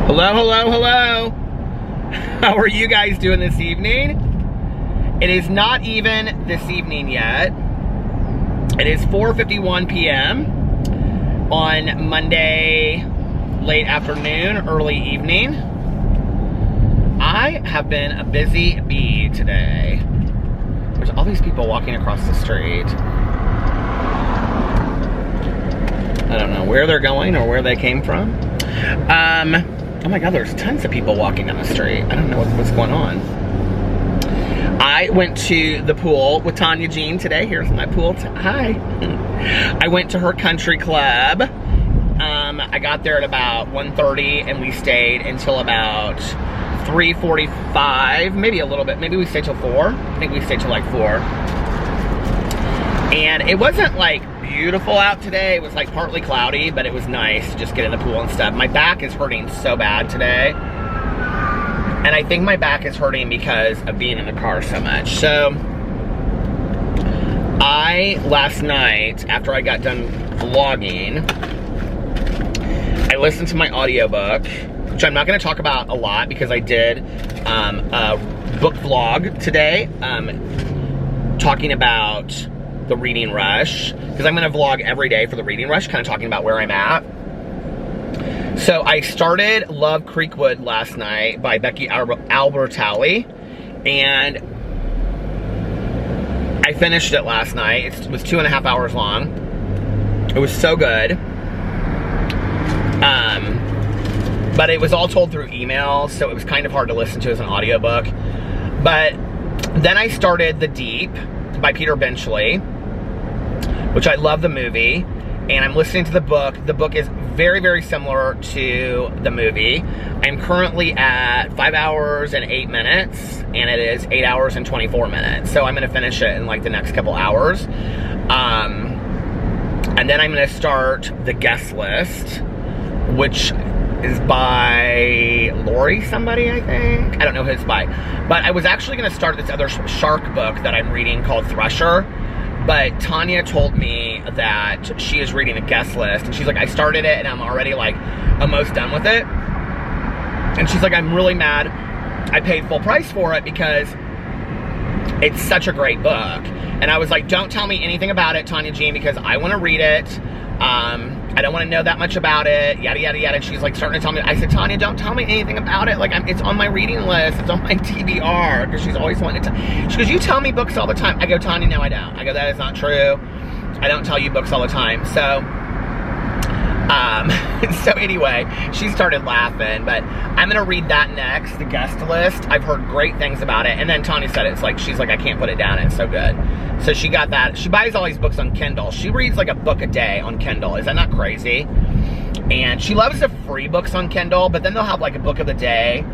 Hello, hello, hello. How are you guys doing this evening? It is not even this evening yet. It is 4:51 p.m. on Monday, late afternoon, early evening. I have been a busy bee today. There's all these people walking across the street. I don't know where they're going or where they came from. Oh my God, there's tons of people walking down the street. I don't know what's going on. I went to the pool with Tanya Jean today. Here's my pool. Hi. I went to her country club. I got there at about 1:30 and we stayed until about 3:45, maybe a little bit. Maybe we stayed till 4. I think we stayed till like 4. And it wasn't like beautiful out today. It was like partly cloudy, but it was nice to just get in the pool and stuff. My back is hurting so bad today. And I think my back is hurting because of being in the car so much. So last night, after I got done vlogging, I listened to my audiobook, which I'm not going to talk about a lot because I did a book vlog today talking about the reading rush, because I'm going to vlog every day for the reading rush, kind of talking about where I'm at. So I started Love Creekwood last night by Becky Albertalli, and I finished it last night. It was 2.5 hours long. It was so good. But it was all told through email, so it was kind of hard to listen to as an audiobook. But then I started The Deep by Peter Benchley, which I love the movie, and I'm listening to the book. The book is very, very similar to the movie. I'm currently at 5 hours and 8 minutes, and it is 8 hours and 24 minutes. So I'm gonna finish it in like the next couple hours. And then I'm gonna start The Guest List, which is by Lori somebody, I think. I don't know who it's by. But I was actually gonna start this other shark book that I'm reading called Thresher. But Tanya told me that she is reading The Guest List, and she's like, I started it and I'm already like almost done with it. And she's like, I'm really mad I paid full price for it because it's such a great book. And I was like, don't tell me anything about it, Tanya Jean, because I want to read it. I don't want to know that much about it, yada, yada, yada. And she's like starting to tell me, I said, Tanya, don't tell me anything about it. Like, it's on my reading list. It's on my TBR, because she's always wanting to. She goes, you tell me books all the time. I go, Tanya, no, I don't. I go, that is not true. I don't tell you books all the time. So, so anyway, she started laughing, but I'm going to read that next, The Guest List. I've heard great things about it. And then Tanya said it's like, she's like, I can't put it down. It's so good. So she got that. She buys all these books on Kindle. She reads like a book a day on Kindle. Is that not crazy? And she loves the free books on Kindle, but then they'll have like a book of the day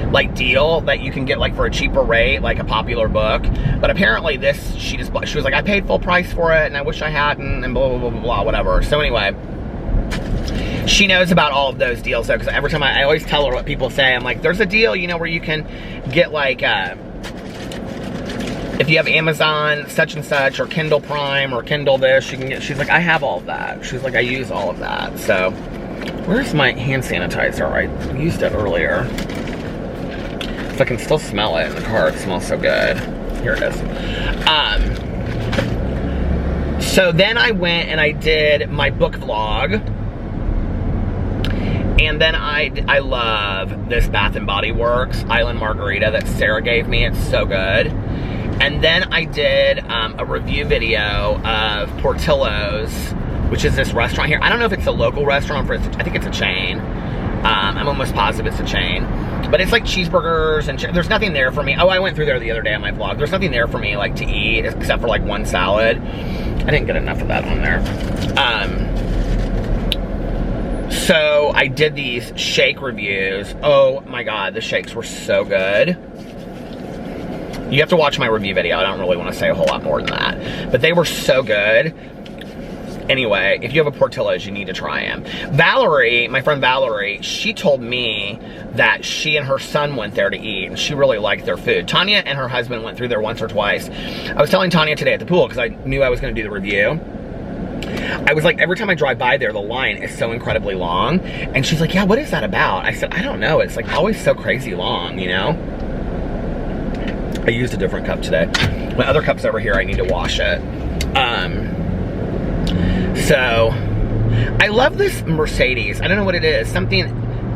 like deal that you can get like for a cheaper rate, like a popular book. But apparently this, she was like, I paid full price for it and I wish I hadn't, and blah, blah, blah, blah, blah, whatever. So anyway, she knows about all of those deals though, because every time I always tell her what people say. I'm like, there's a deal, you know, where you can get like, if you have Amazon such and such, or Kindle Prime, or Kindle this, you can get, she's like, I have all of that. She's like, I use all of that. So, where's my hand sanitizer? I used it earlier. So I can still smell it in the car. It smells so good. Here it is. So then I went and I did my book vlog. And then I love this Bath & Body Works Island Margarita that Sarah gave me. It's so good. And then I did a review video of Portillo's, which is this restaurant here. I don't know if it's a local restaurant, I think it's a chain. I'm almost positive it's a chain. But it's like cheeseburgers and there's nothing there for me. Oh, I went through there the other day on my vlog. There's nothing there for me like to eat except for like one salad. I didn't get enough of that on there. So I did these shake reviews. Oh my God, the shakes were so good. You have to watch my review video. I don't really want to say a whole lot more than that. But they were so good. Anyway, if you have a Portillo's, you need to try them. Valerie, my friend Valerie, she told me that she and her son went there to eat, and she really liked their food. Tanya and her husband went through there once or twice. I was telling Tanya today at the pool, because I knew I was going to do the review. I was like, every time I drive by there, the line is so incredibly long. And she's like, yeah, what is that about? I said, I don't know. It's like always so crazy long, you know? I used a different cup today. My other cup's over here. I need to wash it. So I love this Mercedes. I don't know what it is. Something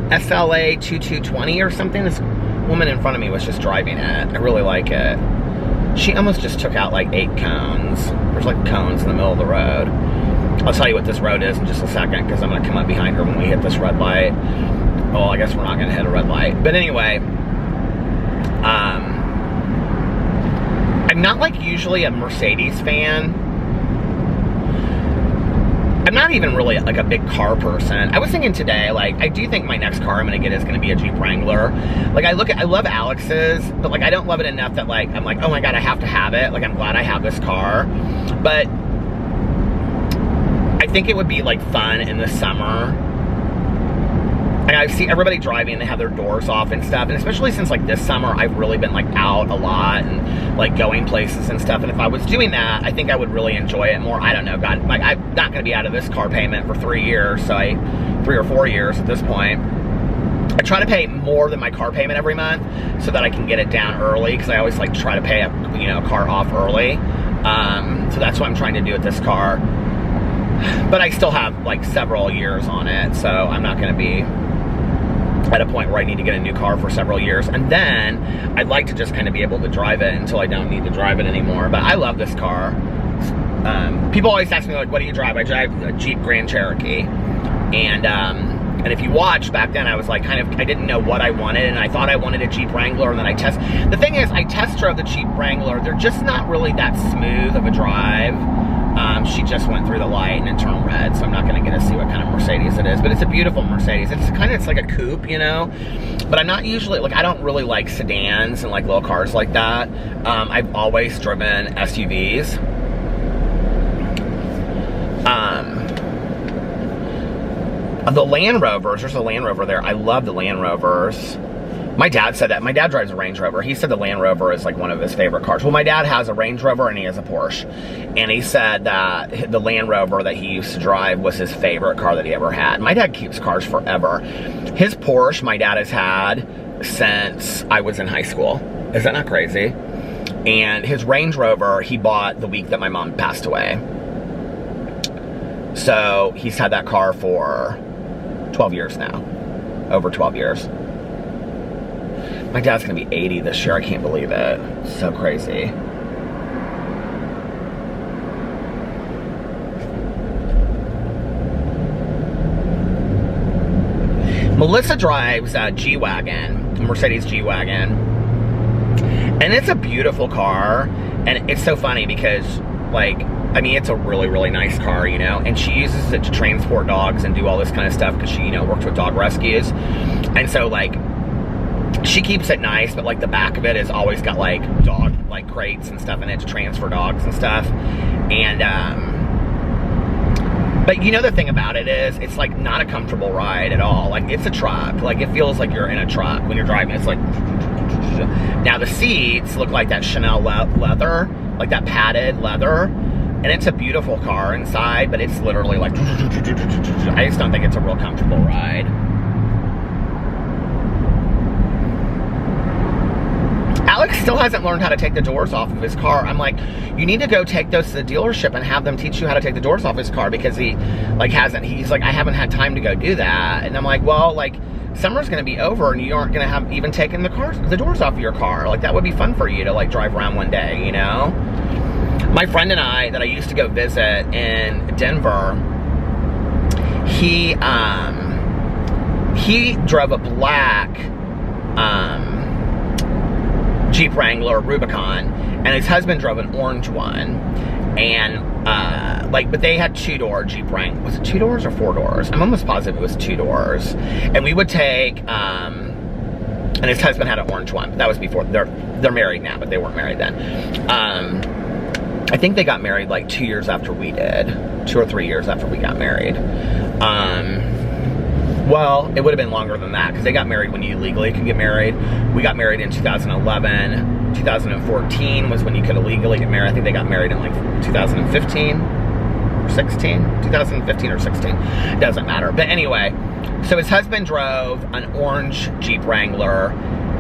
SLA 2220 or something. This woman in front of me was just driving it. I really like it. She almost just took out like 8 cones. There's like cones in the middle of the road. I'll tell you what this road is in just a second because I'm going to come up behind her when we hit this red light. Well, I guess we're not going to hit a red light. But anyway, I'm not like usually a Mercedes fan. I'm not even really like a big car person. I was thinking today, like, I do think my next car I'm gonna get is gonna be a Jeep Wrangler. Like, I love Alex's, but like, I don't love it enough that like, I'm like, oh my God, I have to have it. Like, I'm glad I have this car. But I think it would be like fun in the summer. And I see everybody driving, they have their doors off and stuff. And especially since like this summer, I've really been like out a lot and like going places and stuff. And if I was doing that, I think I would really enjoy it more. I don't know, God, like I'm not gonna be out of this car payment for 3 years. So 3 or 4 years at this point. I try to pay more than my car payment every month so that I can get it down early. Cause I always like try to pay a car off early. So that's what I'm trying to do with this car. But I still have like several years on it. So I'm not gonna be at a point where I need to get a new car for several years. And then I'd like to just kind of be able to drive it until I don't need to drive it anymore. But I love this car. People always ask me like, what do you drive? I drive a Jeep Grand Cherokee. And if you watch back then, I was like I didn't know what I wanted, and I thought I wanted a Jeep Wrangler, and then I test drove the Jeep Wrangler. They're just not really that smooth of a drive. She just went through the light and it turned red, so I'm not gonna get to see what kind of Mercedes it is, but it's a beautiful Mercedes. It's like a coupe, you know, but I'm not usually, like, I don't really like sedans and like little cars like that. I've always driven SUVs. The Land Rovers, there's a Land Rover there. I love the Land Rovers. My dad said that. My dad drives a Range Rover. He said the Land Rover is like one of his favorite cars. Well, my dad has a Range Rover and he has a Porsche. And he said that the Land Rover that he used to drive was his favorite car that he ever had. My dad keeps cars forever. His Porsche, my dad has had since I was in high school. Is that not crazy? And his Range Rover, he bought the week that my mom passed away. So he's had that car for 12 years now. Over 12 years. My dad's gonna be 80 this year. I can't believe it. It's so crazy. Melissa drives a G-Wagon, a Mercedes G-Wagon. And it's a beautiful car. And it's so funny because, like, I mean, it's a really, really nice car, you know, and she uses it to transport dogs and do all this kind of stuff because she, you know, works with dog rescues. And so, like, she keeps it nice, but like the back of it has always got like dog like crates and stuff in it to transfer dogs and stuff. And but you know, the thing about it is it's like not a comfortable ride at all. Like, it's a truck. Like, it feels like you're in a truck when you're driving. It's like, now the seats look like that Chanel leather, like that padded leather, and it's a beautiful car inside, but it's literally like, I just don't think it's a real comfortable ride. Alex still hasn't learned how to take the doors off of his car. I'm like, you need to go take those to the dealership and have them teach you how to take the doors off his car, because he like he's like, I haven't had time to go do that. And I'm like, well, like, summer's gonna be over and you aren't gonna have even taken the doors off of your car. Like, that would be fun for you to like drive around one day, you know? My friend and I that I used to go visit in Denver, he drove a black Jeep Wrangler Rubicon, and his husband drove an orange one. And but they had 2-door Jeep Wrangler. Was it 2 doors or 4 doors? I'm almost positive it was 2 doors. And we would take and his husband had an orange one. That was before. They're married now, but they weren't married then. I think they got married like 2 years after we did. 2 or 3 years after we got married. Well, it would have been longer than that, because they got married when you legally could get married. We got married in 2011. 2014 was when you could illegally get married. I think they got married in like 2015. or 16, 2015 or 16, doesn't matter. But anyway, so his husband drove an orange Jeep Wrangler,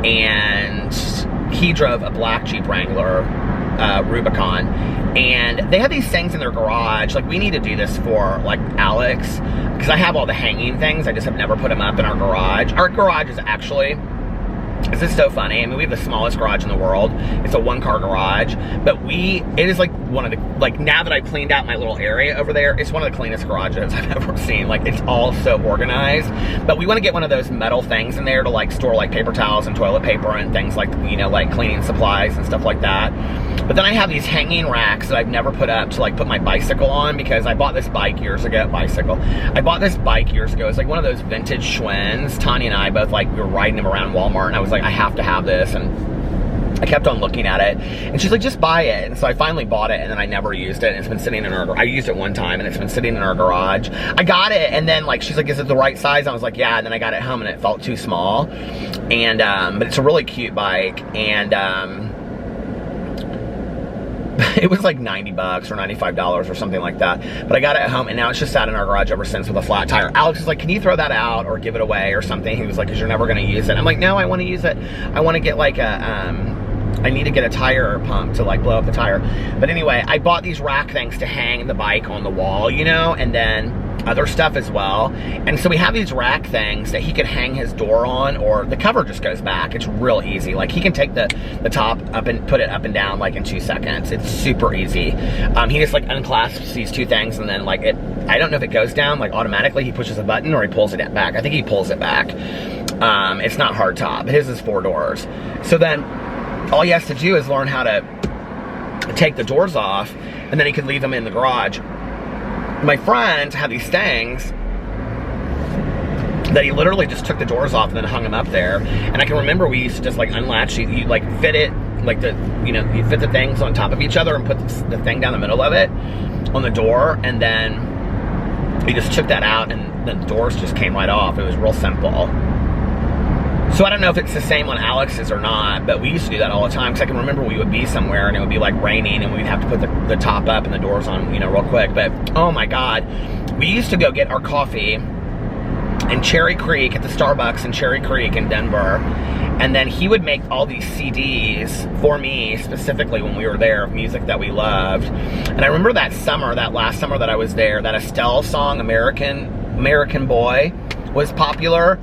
and he drove a black Jeep Wrangler Rubicon, and they had these things in their garage. Like, we need to do this for, like, Alex, because I have all the hanging things. I just have never put them up in our garage. Our garage is actually, this is so funny. I mean, we have the smallest garage in the world. It's a one-car garage, but it is like one of the, like, now that I've cleaned out my little area over there, it's one of the cleanest garages I've ever seen. Like, it's all so organized. But we want to get one of those metal things in there to, like, store, like, paper towels and toilet paper and things like, you know, like cleaning supplies and stuff like that. But then I have these hanging racks that I've never put up to, like, put my bicycle on, because I bought this bike years ago. I bought this bike years ago. It's like one of those vintage Schwinn's. Tanya and I both, like, we were riding them around Walmart, and I was like, I have to have this. And I kept on looking at it, and she's like, just buy it. And so I finally bought it, and then I never used it. And it's been sitting in I used it one time, and it's been sitting in our garage. I got it, and then, like, she's like, is it the right size? I was like, yeah. And then I got it home, and it felt too small. And but it's a really cute bike, and it was like $90 or $95 or something like that. But I got it at home, and now it's just sat in our garage ever since with a flat tire. Alex is like, can you throw that out or give it away or something? He was like, because you're never going to use it. I'm like, no, I want to use it. I want to get like I need to get a tire pump to, like, blow up the tire. But anyway, I bought these rack things to hang the bike on the wall, you know, and then other stuff as well. And so we have these rack things that he can hang his door on, or the cover just goes back. It's real easy. Like, he can take the top up and put it up and down, like, in 2 seconds. It's super easy. He just, like, unclasps these two things, and then, like, I don't know if it goes down, like, automatically. He pushes a button or he pulls it back. I think he pulls it back. It's not hard top. His is 4 doors. So then all he has to do is learn how to take the doors off, and then he could leave them in the garage. My friend had these things that he literally just took the doors off and then hung them up there. And I can remember we used to just, like, unlatch, you like fit it, like, you fit the things on top of each other and put the thing down the middle of it on the door, and then he just took that out, and the doors just came right off. It was real simple. So I don't know if it's the same on Alex's or not, but we used to do that all the time, because I can remember we would be somewhere and it would be, like, raining, and we'd have to put the top up and the doors on, you know, real quick. But oh my God, we used to go get our coffee in Cherry Creek at the Starbucks in Cherry Creek in Denver, and then he would make all these CDs for me specifically when we were there of music that we loved. And I remember that last summer that I was there, that Estelle song, American Boy, was popular.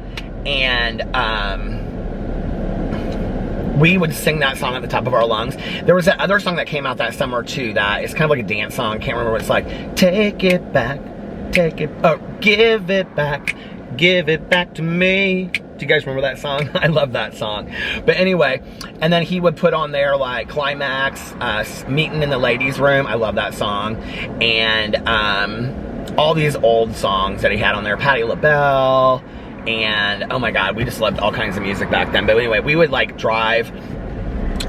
And we would sing that song at the top of our lungs. There was that other song that came out that summer too, that it's kind of like a dance song. Can't remember what it's like. Take it back, give it back to me. Do you guys remember that song? I love that song. But anyway, and then he would put on there, like, Climax, Meeting in the Ladies' Room. I love that song. And all these old songs that he had on there, Patti LaBelle. And oh my God, we just loved all kinds of music back then. But anyway, we would, like, drive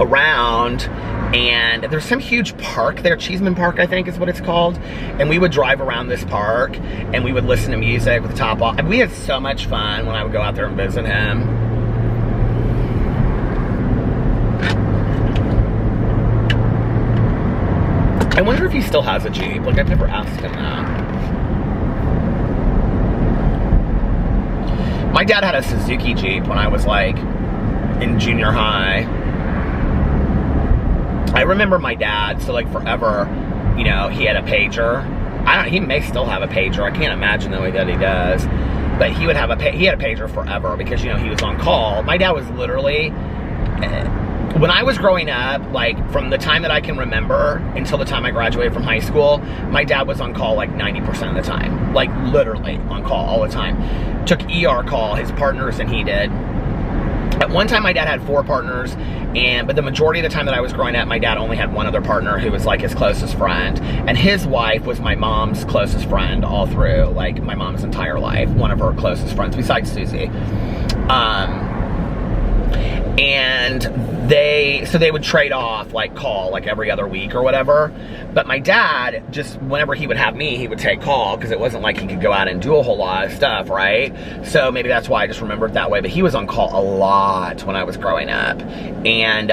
around, and there's some huge park there, Cheeseman Park, I think is what it's called. And we would drive around this park, and we would listen to music with the top off. And we had so much fun when I would go out there and visit him. I wonder if he still has a Jeep. Like, I've never asked him that. My dad had a Suzuki Jeep when I was, like, in junior high. I remember my dad, so, like, forever, you know, he had a pager. He may still have a pager. I can't imagine the way that he does. But he had a pager forever, because, you know, he was on call. My dad was literally, when I was growing up, like, from the time that I can remember until the time I graduated from high school, my dad was on call, like, 90% of the time. Like, literally on call all the time. Took ER call, his partners, and he did. At one time, my dad had 4 partners, but the majority of the time that I was growing up, my dad only had one other partner who was, like, his closest friend. And his wife was my mom's closest friend all through, like, my mom's entire life. One of her closest friends, besides Susie. And they would trade off, like, call, like, every other week or whatever. But my dad, just whenever he would have me, he would take call, because it wasn't like he could go out and do a whole lot of stuff, right? So maybe that's why I just remembered that way. But he was on call a lot when I was growing up. And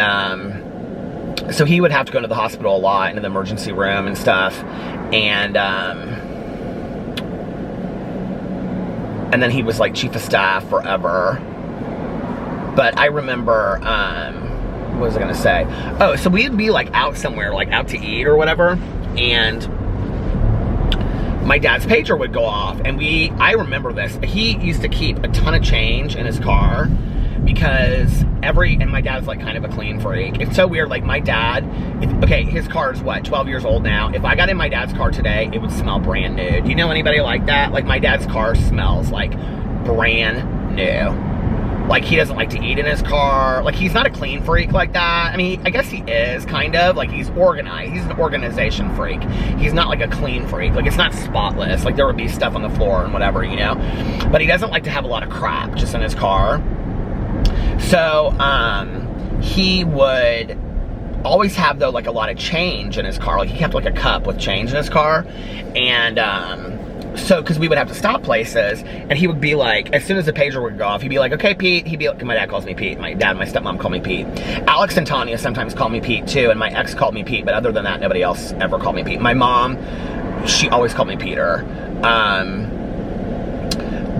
so he would have to go to the hospital a lot, into the emergency room and stuff, and then he was like chief of staff forever. But I remember, what was I gonna say? Oh, so we'd be like out somewhere, like out to eat or whatever, and my dad's pager would go off, and I remember this, he used to keep a ton of change in his car, because and my dad's like kind of a clean freak. It's so weird, like my dad, okay, his car is what, 12 years old now. If I got in my dad's car today, it would smell brand new. Do you know anybody like that? Like my dad's car smells like brand new. Like he doesn't like to eat in his car. Like he's not a clean freak like that. I mean, I guess he is kind of, like he's organized. He's an organization freak. He's not like a clean freak. Like it's not spotless. Like there would be stuff on the floor and whatever, you know? But he doesn't like to have a lot of crap just in his car. So, he would always have, though, like, a lot of change in his car. Like, he kept, like, a cup with change in his car. And, so, because we would have to stop places, and he would be like, as soon as the pager would go off, he'd be like, okay, Pete. He'd be like, my dad calls me Pete. My dad and my stepmom call me Pete. Alex and Tanya sometimes call me Pete, too, and my ex called me Pete, but other than that, nobody else ever called me Pete. My mom, she always called me Peter.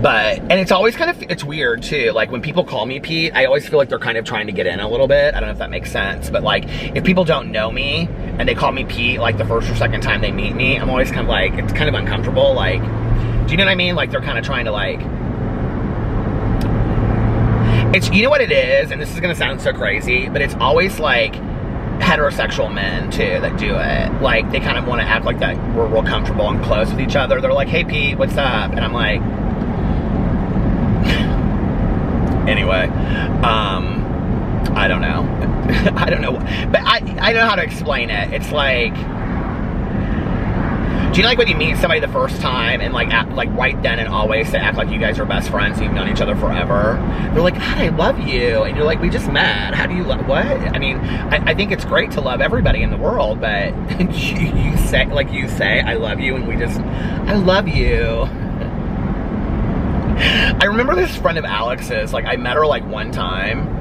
And it's always kind of, it's weird too, like when people call me Pete, I always feel like they're kind of trying to get in a little bit. I don't know if that makes sense, but like, if people don't know me, and they call me Pete, like the first or second time they meet me, I'm always kind of like, it's kind of uncomfortable, like, do you know what I mean? Like, they're kind of trying to like, it's, you know what it is, and this is gonna sound so crazy, but it's always like, heterosexual men too that do it. Like, they kind of want to act like that we're real comfortable and close with each other. They're like, hey Pete, what's up? And I'm like, anyway, I don't know. I don't know. But I don't know how to explain it. It's like, do you know, like when you meet somebody the first time and like act, like right then and always they act like you guys are best friends and you've known each other forever? They're like, God, I love you. And you're like, we just met. How do you love, what? I mean, I think it's great to love everybody in the world, but you say, I love you, and we just, I love you. I remember this friend of Alex's, like I met her like one time.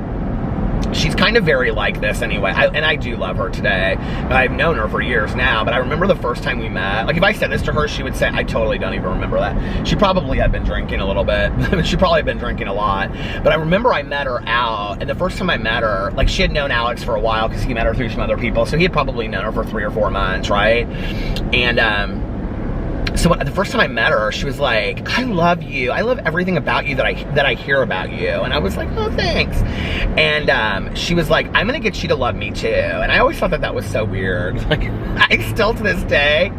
She's kind of very like this anyway, and I do love her today. I've known her for years now, but I remember the first time we met, like if I said this to her, she would say, I totally don't even remember that. She probably had been drinking a little bit. She probably had been drinking a lot. But I remember I met her out, and the first time I met her, like she had known Alex for a while because he met her through some other people, so he had probably known her for 3 or 4 months, right? And, so the first time I met her, she was like, I love you. I love everything about you that I hear about you. And I was like, oh, thanks. And she was like, I'm going to get you to love me too. And I always thought that was so weird. Like, I still to this day,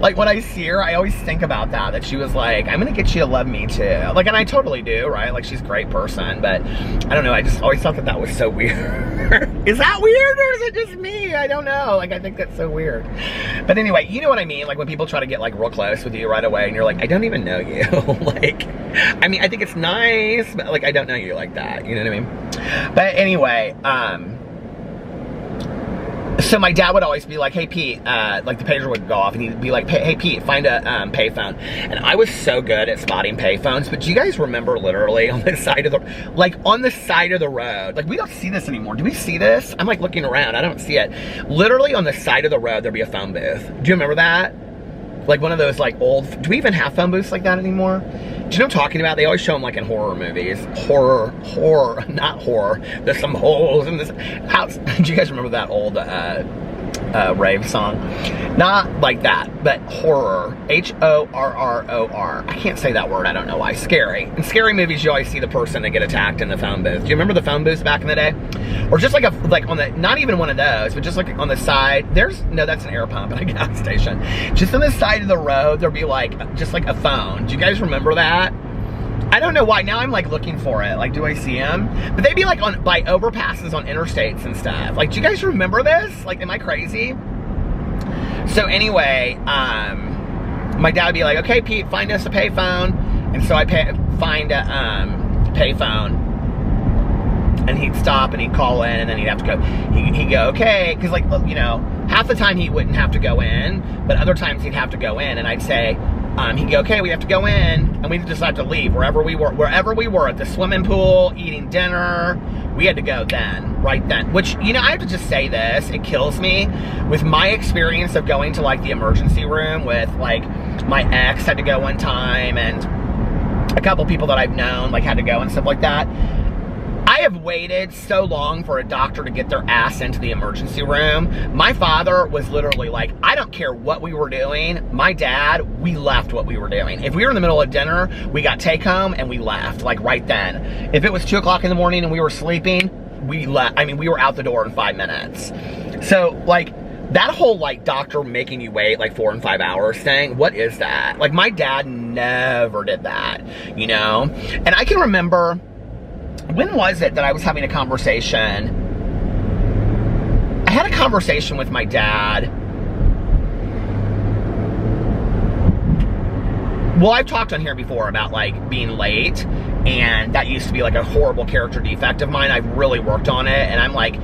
like when I see her, I always think about that she was like, I'm going to get you to love me too. Like, and I totally do, right? Like, she's a great person. But I don't know. I just always thought that was so weird. Is that weird, or is it just me? I don't know. Like, I think that's so weird. But anyway, you know what I mean? Like when people try to get like real close with you right away and you're like, I don't even know you. Like, I mean, I think it's nice, but like, I don't know you like that. You know what I mean? But anyway, so my dad would always be like, hey Pete, like the pager would go off and he'd be like, hey Pete, find a payphone. And I was so good at spotting payphones, but do you guys remember literally on the side of the, like on the side of the road, like we don't see this anymore. Do we see this? I'm like looking around, I don't see it. Literally on the side of the road, there'd be a phone booth. Do you remember that? Like one of those like old, do we even have phone booths like that anymore? Do you know what I'm talking about? They always show them like in horror movies. Horror, not horror. There's some holes in this house. Do you guys remember that old rave song? Not like that, but horror. H-O-R-R-O-R. I can't say that word, I don't know why. Scary. In scary movies, you always see the person that get attacked in the phone booth. Do you remember the phone booths back in the day? Or just like on the, not even one of those, but just like on the side, no, that's an air pump at a gas station. Just on the side of the road, there'd be like, just like a phone. Do you guys remember that? I don't know why, now I'm like looking for it, like do I see them? But they'd be like by overpasses on interstates and stuff. Like, do you guys remember this? Like, am I crazy? So anyway, my dad would be like, okay Pete, find us a payphone. And so I find a payphone. And he'd stop and he'd call in, and then he'd have to go, he'd go, okay, because like, you know, half the time he wouldn't have to go in, but other times he'd have to go in, and I'd say, he'd go, okay, we have to go in, and we'd decide to leave wherever we were at the swimming pool, eating dinner, we had to go then, right then. Which, you know, I have to just say this, it kills me. With my experience of going to, like, the emergency room with, like, my ex had to go one time, and a couple people that I've known, like, had to go and stuff like that. I have waited so long for a doctor to get their ass into the emergency room. My father was literally like, I don't care what we were doing. My dad, we left what we were doing. If we were in the middle of dinner, we got take home and we left, like, right then. If it was 2 o'clock in the morning and we were sleeping, we left. I mean, we were out the door in 5 minutes. So, like, that whole, like, doctor making you wait, like, 4 and 5 hours thing, what is that? Like, my dad never did that, you know? And I can remember, when was it that I was having a conversation? I had a conversation with my dad. Well, I've talked on here before about, like, being late, and that used to be, like, a horrible character defect of mine. I've really worked on it, and I'm like,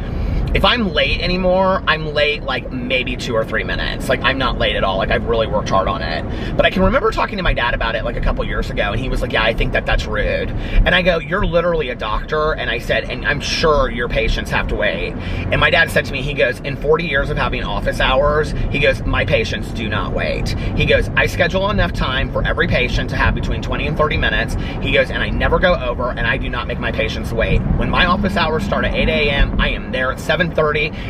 if I'm late anymore, I'm late, like, maybe 2 or 3 minutes. Like, I'm not late at all. Like, I've really worked hard on it. But I can remember talking to my dad about it, like, a couple years ago, and he was like, yeah, I think that that's rude. And I go, you're literally a doctor, and I said, and I'm sure your patients have to wait. And my dad said to me, he goes, in 40 years of having office hours, he goes, my patients do not wait. He goes, I schedule enough time for every patient to have between 20 and 30 minutes. He goes, and I never go over, and I do not make my patients wait. When my office hours start at 8 a.m., I am there at 7:30,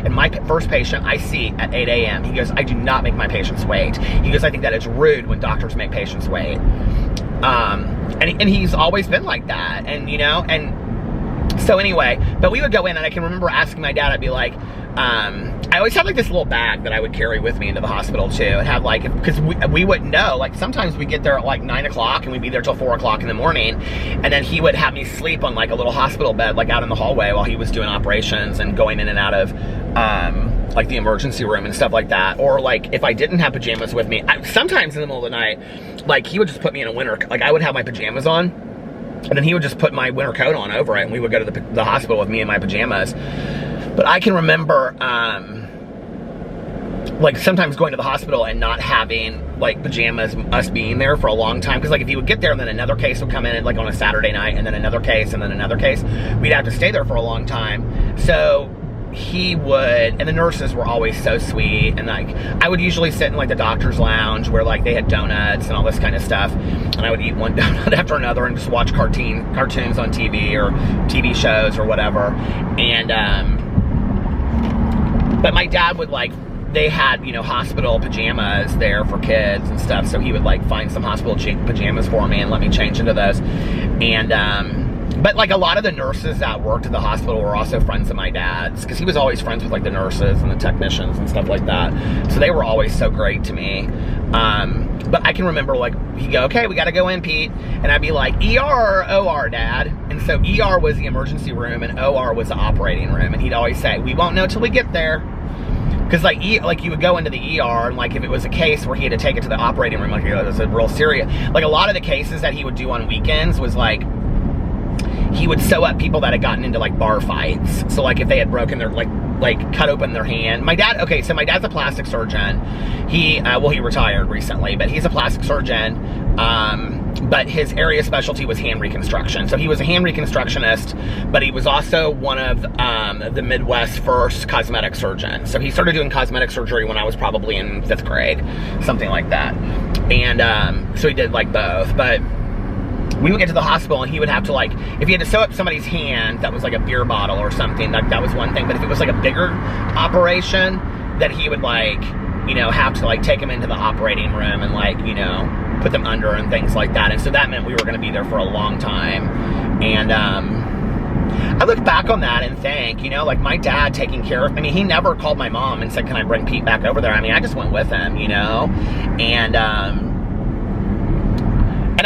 and my first patient I see at 8 a.m. He goes, I do not make my patients wait. He goes, I think that it's rude when doctors make patients wait. And he's always been like that. And, you know, and so anyway, but we would go in, and I can remember asking my dad, I'd be like, I always had, like, this little bag that I would carry with me into the hospital too, and have, like, because we wouldn't know, like, sometimes we get there at, like, 9 o'clock and we'd be there till 4 o'clock in the morning, and then he would have me sleep on, like, a little hospital bed, like, out in the hallway while he was doing operations and going in and out of like, the emergency room and stuff like that. Or, like, if I didn't have pajamas with me, sometimes in the middle of the night, like, he would just put me in a winter, like, I would have my pajamas on, and then he would just put my winter coat on over it, and we would go to the hospital with me in my pajamas. But I can remember, like, sometimes going to the hospital and not having, like, pajamas, us being there for a long time. Because, like, if you would get there, then another case would come in, like, on a Saturday night, and then another case, and then another case. We'd have to stay there for a long time. So he would, and the nurses were always so sweet, and, like, I would usually sit in, like, the doctor's lounge where, like, they had donuts and all this kind of stuff, and I would eat one donut after another and just watch cartoons on TV or TV shows or whatever. And but my dad would, like, they had, you know, hospital pajamas there for kids and stuff, so he would, like, find some hospital pajamas for me and let me change into those. And but, like, a lot of the nurses that worked at the hospital were also friends of my dad's, because he was always friends with, like, the nurses and the technicians and stuff like that. So they were always so great to me. But I can remember, like, he'd go, okay, we got to go in, Pete. And I'd be like, ER or OR, Dad? And so ER was the emergency room and OR was the operating room. And he'd always say, we won't know till we get there. Because, like, you would go into the ER, and, like, if it was a case where he had to take it to the operating room, like, it was a real serious, like, a lot of the cases that he would do on weekends was, like, he would sew up people that had gotten into, like, bar fights. So, like, if they had broken their, like cut open their hand. My dad, okay, so my dad's a plastic surgeon. He retired recently, but he's a plastic surgeon. But his area specialty was hand reconstruction. So he was a hand reconstructionist, but he was also one of the Midwest's first cosmetic surgeons. So he started doing cosmetic surgery when I was probably in 5th grade, something like that. And so he did, like, both. But we would get to the hospital, and he would have to, like, if he had to sew up somebody's hand that was like a beer bottle or something, that was one thing. But if it was, like, a bigger operation, that he would, like, you know, have to, like, take them into the operating room and, like, you know, put them under and things like that. And so that meant we were going to be there for a long time. And I look back on that and think, you know, like, my dad taking care of, I mean, he never called my mom and said, can I bring Pete back over there? I mean, I just went with him, you know. And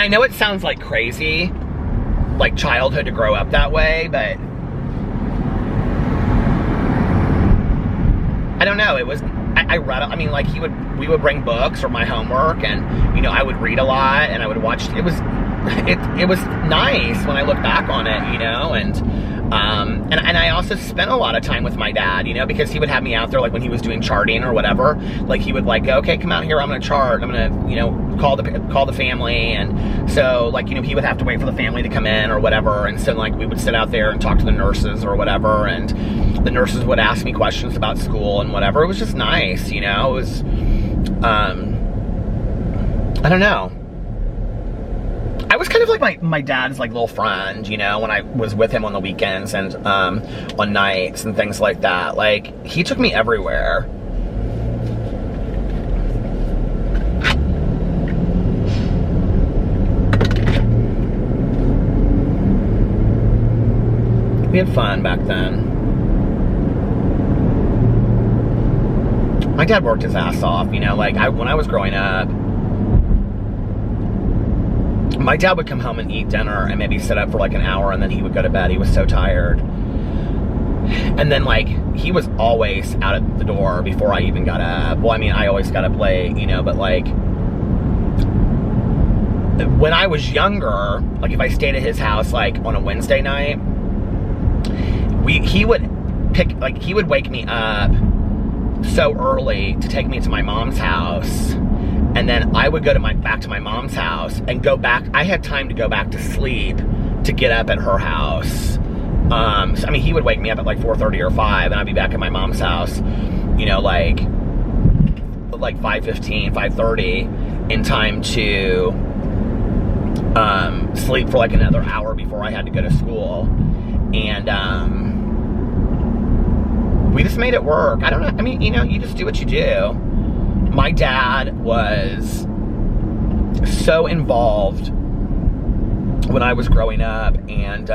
I know it sounds like crazy, like, childhood to grow up that way, but I don't know, it was, I read, I mean, like, we would bring books or my homework, and, you know, I would read a lot, and I would watch, it was nice when I look back on it, you know. And And I also spent a lot of time with my dad, you know, because he would have me out there, like when he was doing charting or whatever, like he would like go, okay, come out here, I'm gonna chart, I'm gonna, you know, call the family. And so like, you know, he would have to wait for the family to come in or whatever, and so like we would sit out there and talk to the nurses or whatever, and the nurses would ask me questions about school and whatever. It was just nice, you know. It was I don't know, I was kind of like my dad's like little friend, you know, when I was with him on the weekends and on nights and things like that. Like, he took me everywhere. We had fun back then. My dad worked his ass off, you know, like when I was growing up, my dad would come home and eat dinner and maybe sit up for like an hour, and then he would go to bed. He was so tired. And then like, he was always out at the door before I even got up. Well, I mean, I always got up late, you know, but like, when I was younger, like if I stayed at his house like on a Wednesday night, he would wake me up so early to take me to my mom's house, and then I would go back to my mom's house and go back. I had time to go back to sleep to get up at her house. So, I mean, he would wake me up at like 4:30 or 5, and I'd be back at my mom's house, you know, like 5:15, 5:30, in time to sleep for like another hour before I had to go to school. And we just made it work. I don't know. I mean, you know, you just do what you do. My dad was so involved when I was growing up, and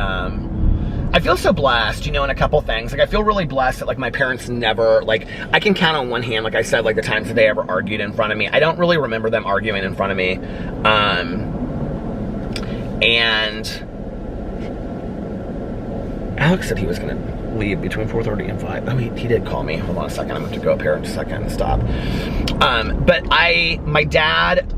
I feel so blessed, you know, in a couple things. Like, I feel really blessed that, like, my parents never, like, I can count on one hand, like I said, like, the times that they ever argued in front of me. I don't really remember them arguing in front of me. And Alex said he was going to leave between 4:30 and 5. Oh, he did call me. Hold on a second. I'm going to go up here in a second and stop. But my dad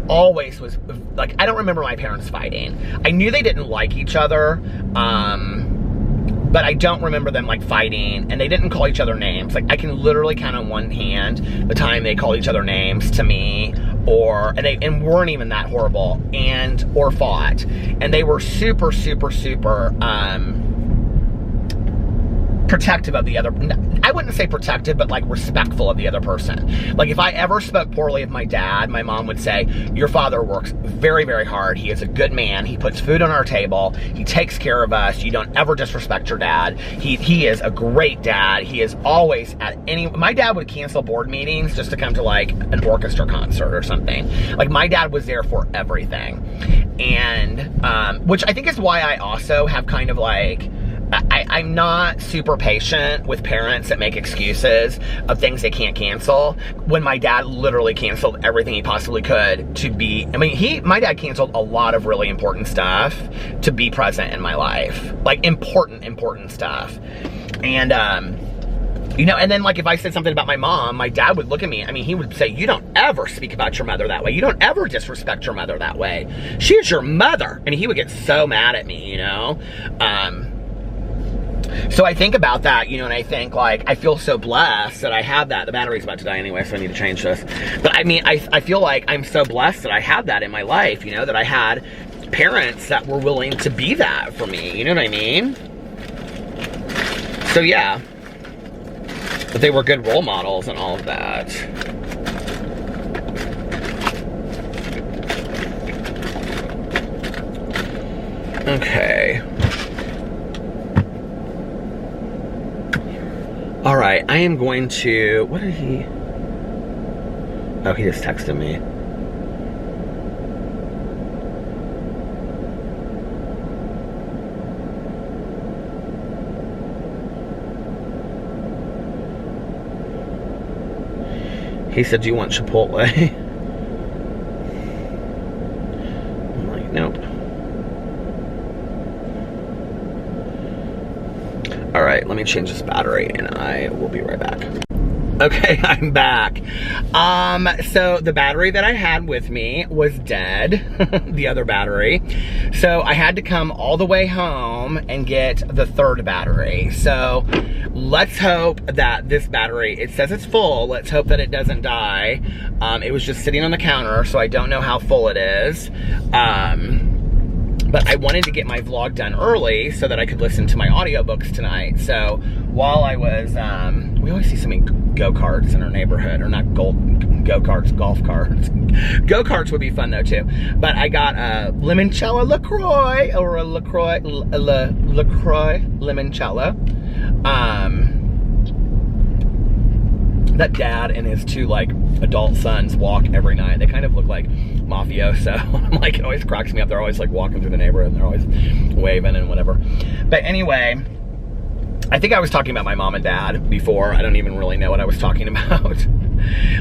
always was, like, I don't remember my parents fighting. I knew they didn't like each other, but I don't remember them, like, fighting, and they didn't call each other names. Like, I can literally count on one hand the time they called each other names to me, and weren't even that horrible, or fought. And they were super, super, super, protective of the other. I wouldn't say protective, but like respectful of the other person. Like, if I ever spoke poorly of my dad, my mom would say, your father works very, very hard. He is a good man. He puts food on our table. He takes care of us. You don't ever disrespect your dad. He is a great dad. He is always at my dad would cancel board meetings just to come to like an orchestra concert or something. Like, my dad was there for everything. And, which I think is why I also have kind of like, I'm not super patient with parents that make excuses of things they can't cancel, when my dad literally canceled everything he possibly could to be, I mean, my dad canceled a lot of really important stuff to be present in my life. Like, important stuff. And, you know, and then like if I said something about my mom, my dad would look at me, I mean, he would say, you don't ever speak about your mother that way. You don't ever disrespect your mother that way. She is your mother. And he would get so mad at me, you know? So I think about that, you know, and I think, like, I feel so blessed that I have that. The battery's about to die anyway, so I need to change this. But I mean, I feel like I'm so blessed that I have that in my life, you know, that I had parents that were willing to be that for me, you know what I mean? So yeah, but they were good role models and all of that. Okay. All right, I am going to, what did he, oh, he just texted me. He said, do you want Chipotle? I'm like, nope. All right, let me change this battery and I will be right back. Okay, I'm back. So the battery that I had with me was dead, the other battery. So I had to come all the way home and get the third battery. So let's hope that this battery, it says it's full. Let's hope that it doesn't die. It was just sitting on the counter, so I don't know how full it is. But I wanted to get my vlog done early so that I could listen to my audiobooks tonight. So while I was, we always see so many go-karts in our neighborhood, or not go-karts, golf carts. Go-karts would be fun though too. But I got a limoncello LaCroix, or a LaCroix limoncello. That dad and his two like adult sons walk every night. They kind of look like mafioso. I'm like, it always cracks me up. They're always like walking through the neighborhood and they're always waving and whatever. But anyway, I think I was talking about my mom and dad before. I don't even really know what I was talking about.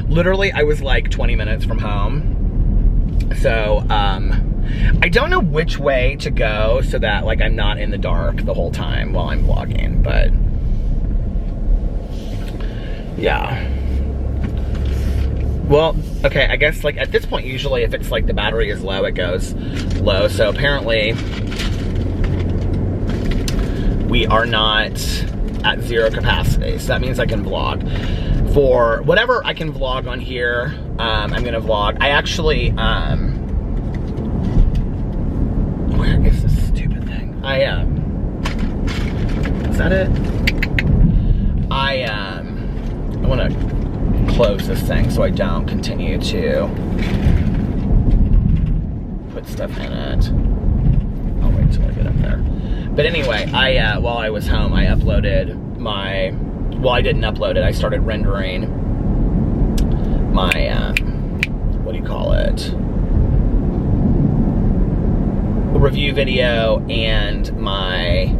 Literally, I was like 20 minutes from home. So, I don't know which way to go so that like I'm not in the dark the whole time while I'm vlogging, but yeah. Well, okay, I guess like at this point, usually if it's like the battery is low, it goes low. So apparently we are not at zero capacity. So that means I can vlog. For whatever I can vlog on here, I'm gonna vlog. I actually, where is this stupid thing? Is that it? I wanna close this thing so I don't continue to put stuff in it. I'll wait till I get up there. But anyway, while I was home, I uploaded my, well, I didn't upload it. I started rendering my, what do you call it? Review video and my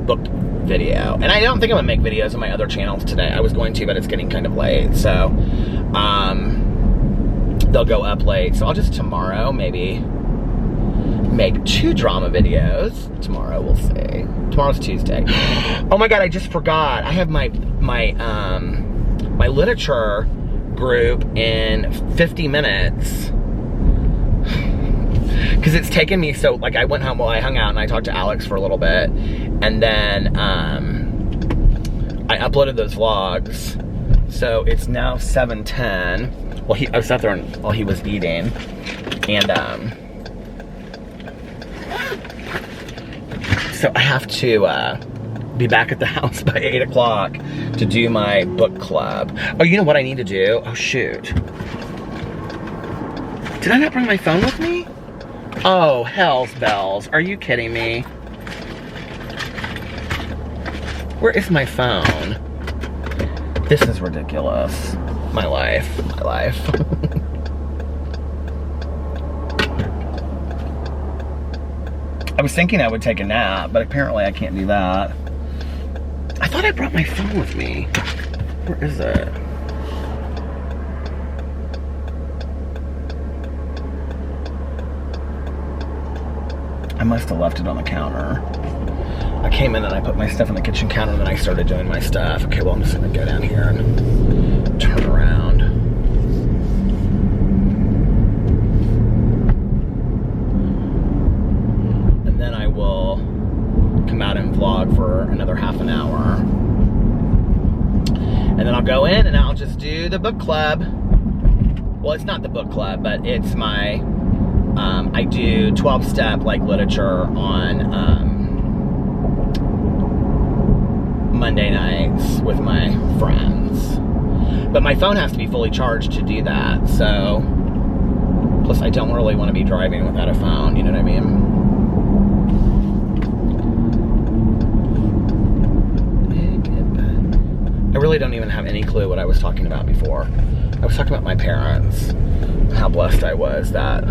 book video. And I don't think I'm gonna make videos on my other channels today. I was going to, but it's getting kind of late. So, they'll go up late. So I'll just tomorrow maybe make 2 drama videos. Tomorrow, we'll see. Tomorrow's Tuesday. Oh my God, I just forgot. I have my literature group in 50 minutes. Because it's taken me so, like I went home, well I hung out and I talked to Alex for a little bit. And then I uploaded those vlogs. So it's now 7:10. Well, I sat there while he was eating. And so I have to be back at the house by 8 o'clock to do my book club. Oh, you know what I need to do? Oh shoot. Did I not bring my phone with me? Oh, hell's bells. Are you kidding me? Where is my phone? This is ridiculous. My life, my life. I was thinking I would take a nap, but apparently I can't do that. I thought I brought my phone with me. Where is it? I must have left it on the counter. I came in and I put my stuff on the kitchen counter and then I started doing my stuff. Okay, well I'm just gonna go down here and turn around. And then I will come out and vlog for another half an hour. And then I'll go in and I'll just do the book club. Well, it's not the book club, but it's my, I do 12-step like literature on Monday nights with my friends. But my phone has to be fully charged to do that, so plus I don't really want to be driving without a phone, you know what I mean? I really don't even have any clue what I was talking about before. I was talking about my parents, and how blessed I was that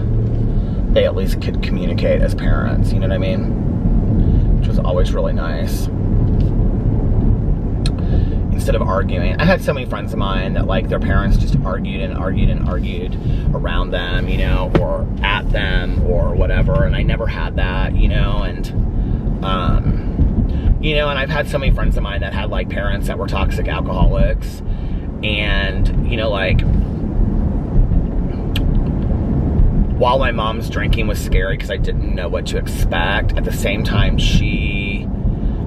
they at least could communicate as parents, you know what I mean? Which was always really nice. Instead of arguing. I had so many friends of mine that like their parents just argued and argued and argued around them, you know, or at them or whatever, and I never had that, you know, and You know, and I've had so many friends of mine that had, like, parents that were toxic alcoholics. And, you know, like, while my mom's drinking was scary because I didn't know what to expect, at the same time, she,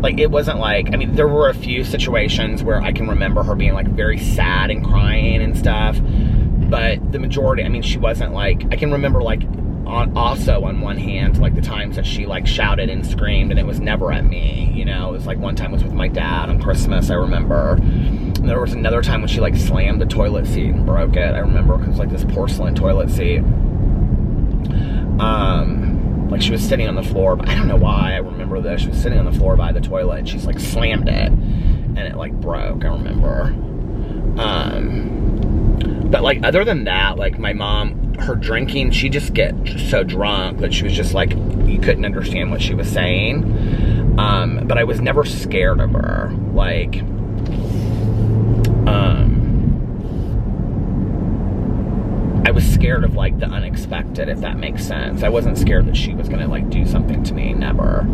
like, it wasn't like, I mean, there were a few situations where I can remember her being, like, very sad and crying and stuff. But the majority, I mean, she wasn't, like, I can remember, like, also on one hand, like, the times that she, like, shouted and screamed, and it was never at me, you know. It was like one time was with my dad on Christmas, I remember. And there was another time when she, like, slammed the toilet seat and broke it. I remember it was like this porcelain toilet seat. Like, she was sitting on the floor, but I don't know why I remember this. She was sitting on the floor by the toilet, and she's, like, slammed it, and it, like, broke, I remember. But, like, other than that, like, my mom, her drinking, she just get so drunk that she was just, like, you couldn't understand what she was saying. But I was never scared of her. Like, I was scared of, like, the unexpected, if that makes sense. I wasn't scared that she was gonna, like, do something to me, never.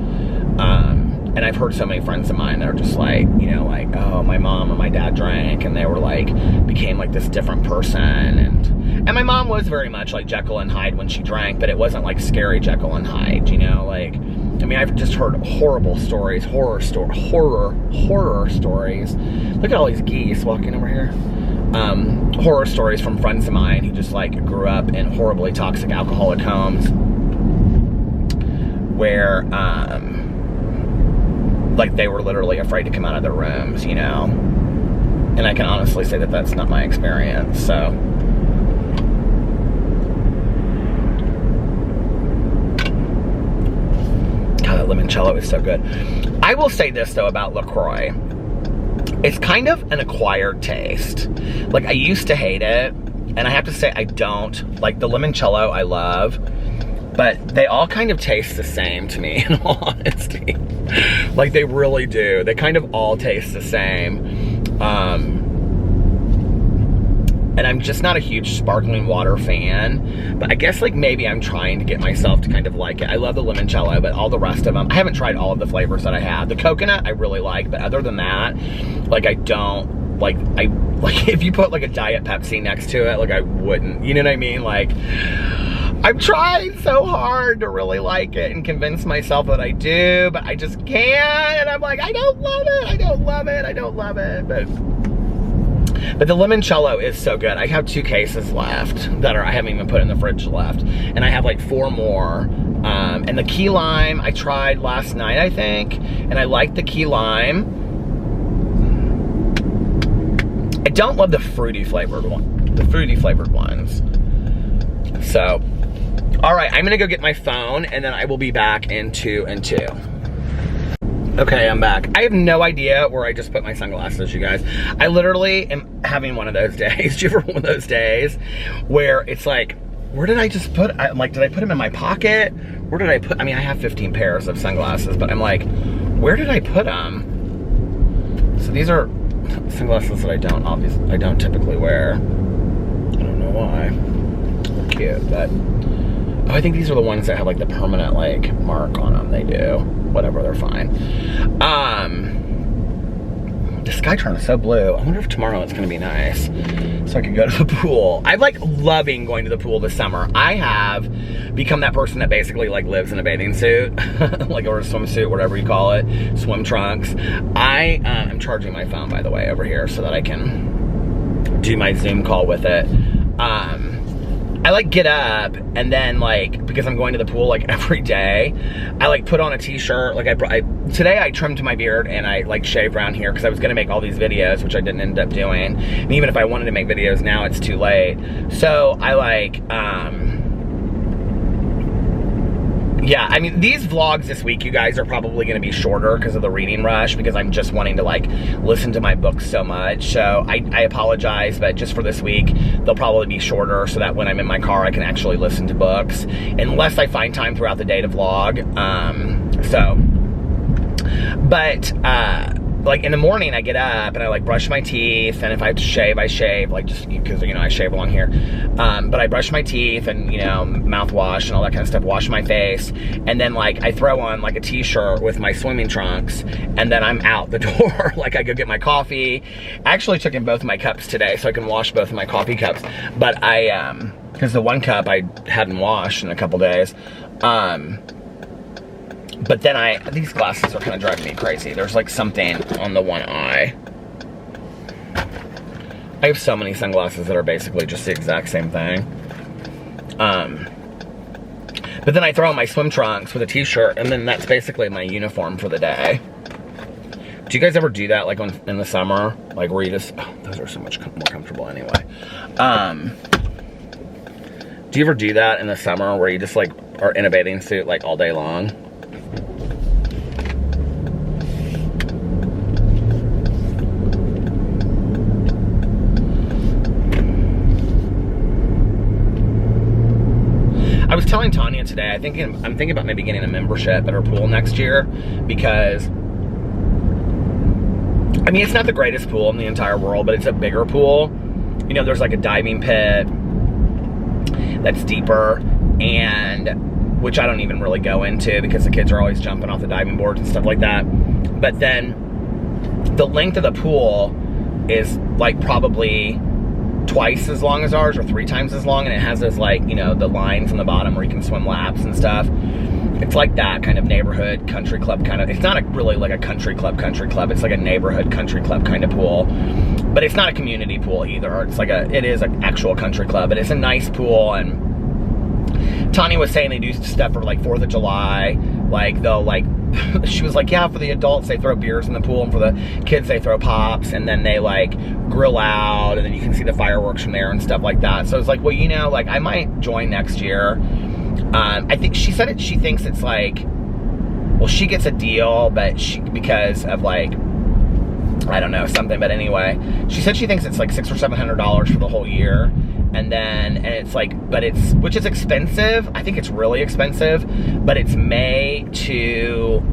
And I've heard so many friends of mine that are just like, you know, like, oh, my mom or my dad drank, and they were like, became like this different person. And my mom was very much like Jekyll and Hyde when she drank, but it wasn't like scary Jekyll and Hyde, you know, like, I mean, I've just heard horrible stories, horror stories. Look at all these geese walking over here. Horror stories from friends of mine who just like grew up in horribly toxic alcoholic homes where, like, they were literally afraid to come out of their rooms, you know? And I can honestly say that that's not my experience, so. God, that limoncello is so good. I will say this, though, about LaCroix. It's kind of an acquired taste. Like, I used to hate it, and I have to say I don't. Like, the limoncello I love, but they all kind of taste the same to me, in all honesty. Like, they really do. They kind of all taste the same. And I'm just not a huge sparkling water fan. But I guess, like, maybe I'm trying to get myself to kind of like it. I love the limoncello, but all the rest of them, I haven't tried all of the flavors that I have. The coconut, I really like. But other than that, like, I don't, like, if you put, like, a Diet Pepsi next to it, like, I wouldn't. You know what I mean? Like, I've tried so hard to really like it and convince myself that I do, but I just can't. And I'm like, I don't love it. I don't love it. I don't love it. But the limoncello is so good. I have 2 cases left that I haven't even put in the fridge left. And I have like 4 more. And the key lime, I tried last night, I think. And I like the key lime. I don't love the fruity flavored one. The fruity flavored ones. So, all right, I'm gonna go get my phone and then I will be back in 2 and 2. Okay, I'm back. I have no idea where I just put my sunglasses, you guys. I literally am having one of those days. Do you ever have one of those days where it's like, where did I just put, I'm like, did I put them in my pocket? Where did I put, I mean, I have 15 pairs of sunglasses, but I'm like, where did I put them? So these are sunglasses that I don't typically wear. I don't know why. They're cute, but, oh, I think these are the ones that have like the permanent like mark on them. They do. Whatever, they're fine. The Skytron is so blue. I wonder if tomorrow it's gonna be nice. So I can go to the pool. I'm like loving going to the pool this summer. I have become that person that basically like lives in a bathing suit. Like, or a swimsuit, whatever you call it. Swim trunks. I'm charging my phone, by the way, over here so that I can do my Zoom call with it. I like get up and then like, because I'm going to the pool like every day, I like put on a t-shirt. Like today I trimmed my beard and I like shaved around here because I was gonna make all these videos, which I didn't end up doing. And even if I wanted to make videos now, it's too late. So I like, yeah, I mean, these vlogs this week, you guys, are probably going to be shorter because of the reading rush, because I'm just wanting to, like, listen to my books so much. So I apologize, but just for this week, they'll probably be shorter so that when I'm in my car, I can actually listen to books, unless I find time throughout the day to vlog. like in the morning I get up and I like brush my teeth, and if I have to shave, I shave, like just because, you know, I shave along here. But I brush my teeth and, you know, mouthwash and all that kind of stuff, wash my face, and then like I throw on like a t-shirt with my swimming trunks, and then I'm out the door. Like I go get my coffee. I actually took in both my cups today so I can wash both of my coffee cups. But because the one cup I hadn't washed in a couple days. But then these glasses are kind of driving me crazy. There's like something on the one eye. I have so many sunglasses that are basically just the exact same thing. But then I throw on my swim trunks with a t-shirt, and then that's basically my uniform for the day. Do you guys ever do that, like in the summer? Like where you just, oh, those are so much more comfortable anyway. Do you ever do that in the summer where you just like are in a bathing suit like all day long? I was telling Tanya today, I'm thinking about maybe getting a membership at her pool next year, because I mean, it's not the greatest pool in the entire world, but it's a bigger pool. You know, there's like a diving pit that's deeper, and which I don't even really go into because the kids are always jumping off the diving boards and stuff like that. But then the length of the pool is like probably twice as long as ours, or 3 times as long, and it has those, like, you know, the lines on the bottom where you can swim laps and stuff. It's like that kind of neighborhood country club kind of, it's not really like a country club, it's like a neighborhood country club kind of pool, but it's not a community pool either. It's like it is an actual country club, but it's a nice pool. And Tanya was saying they do stuff for like 4th of July, like they'll like, she was like, yeah, for the adults they throw beers in the pool, and for the kids they throw pops, and then they like grill out, and then you can see the fireworks from there and stuff like that. So it's like, well, you know, like I might join next year. I think she said she thinks it's like, well, she gets a deal, but because of like, I don't know, something, but anyway, she said she thinks it's like $600 or $700 for the whole year. And it's like, which is expensive. I think it's really expensive, but it's May to,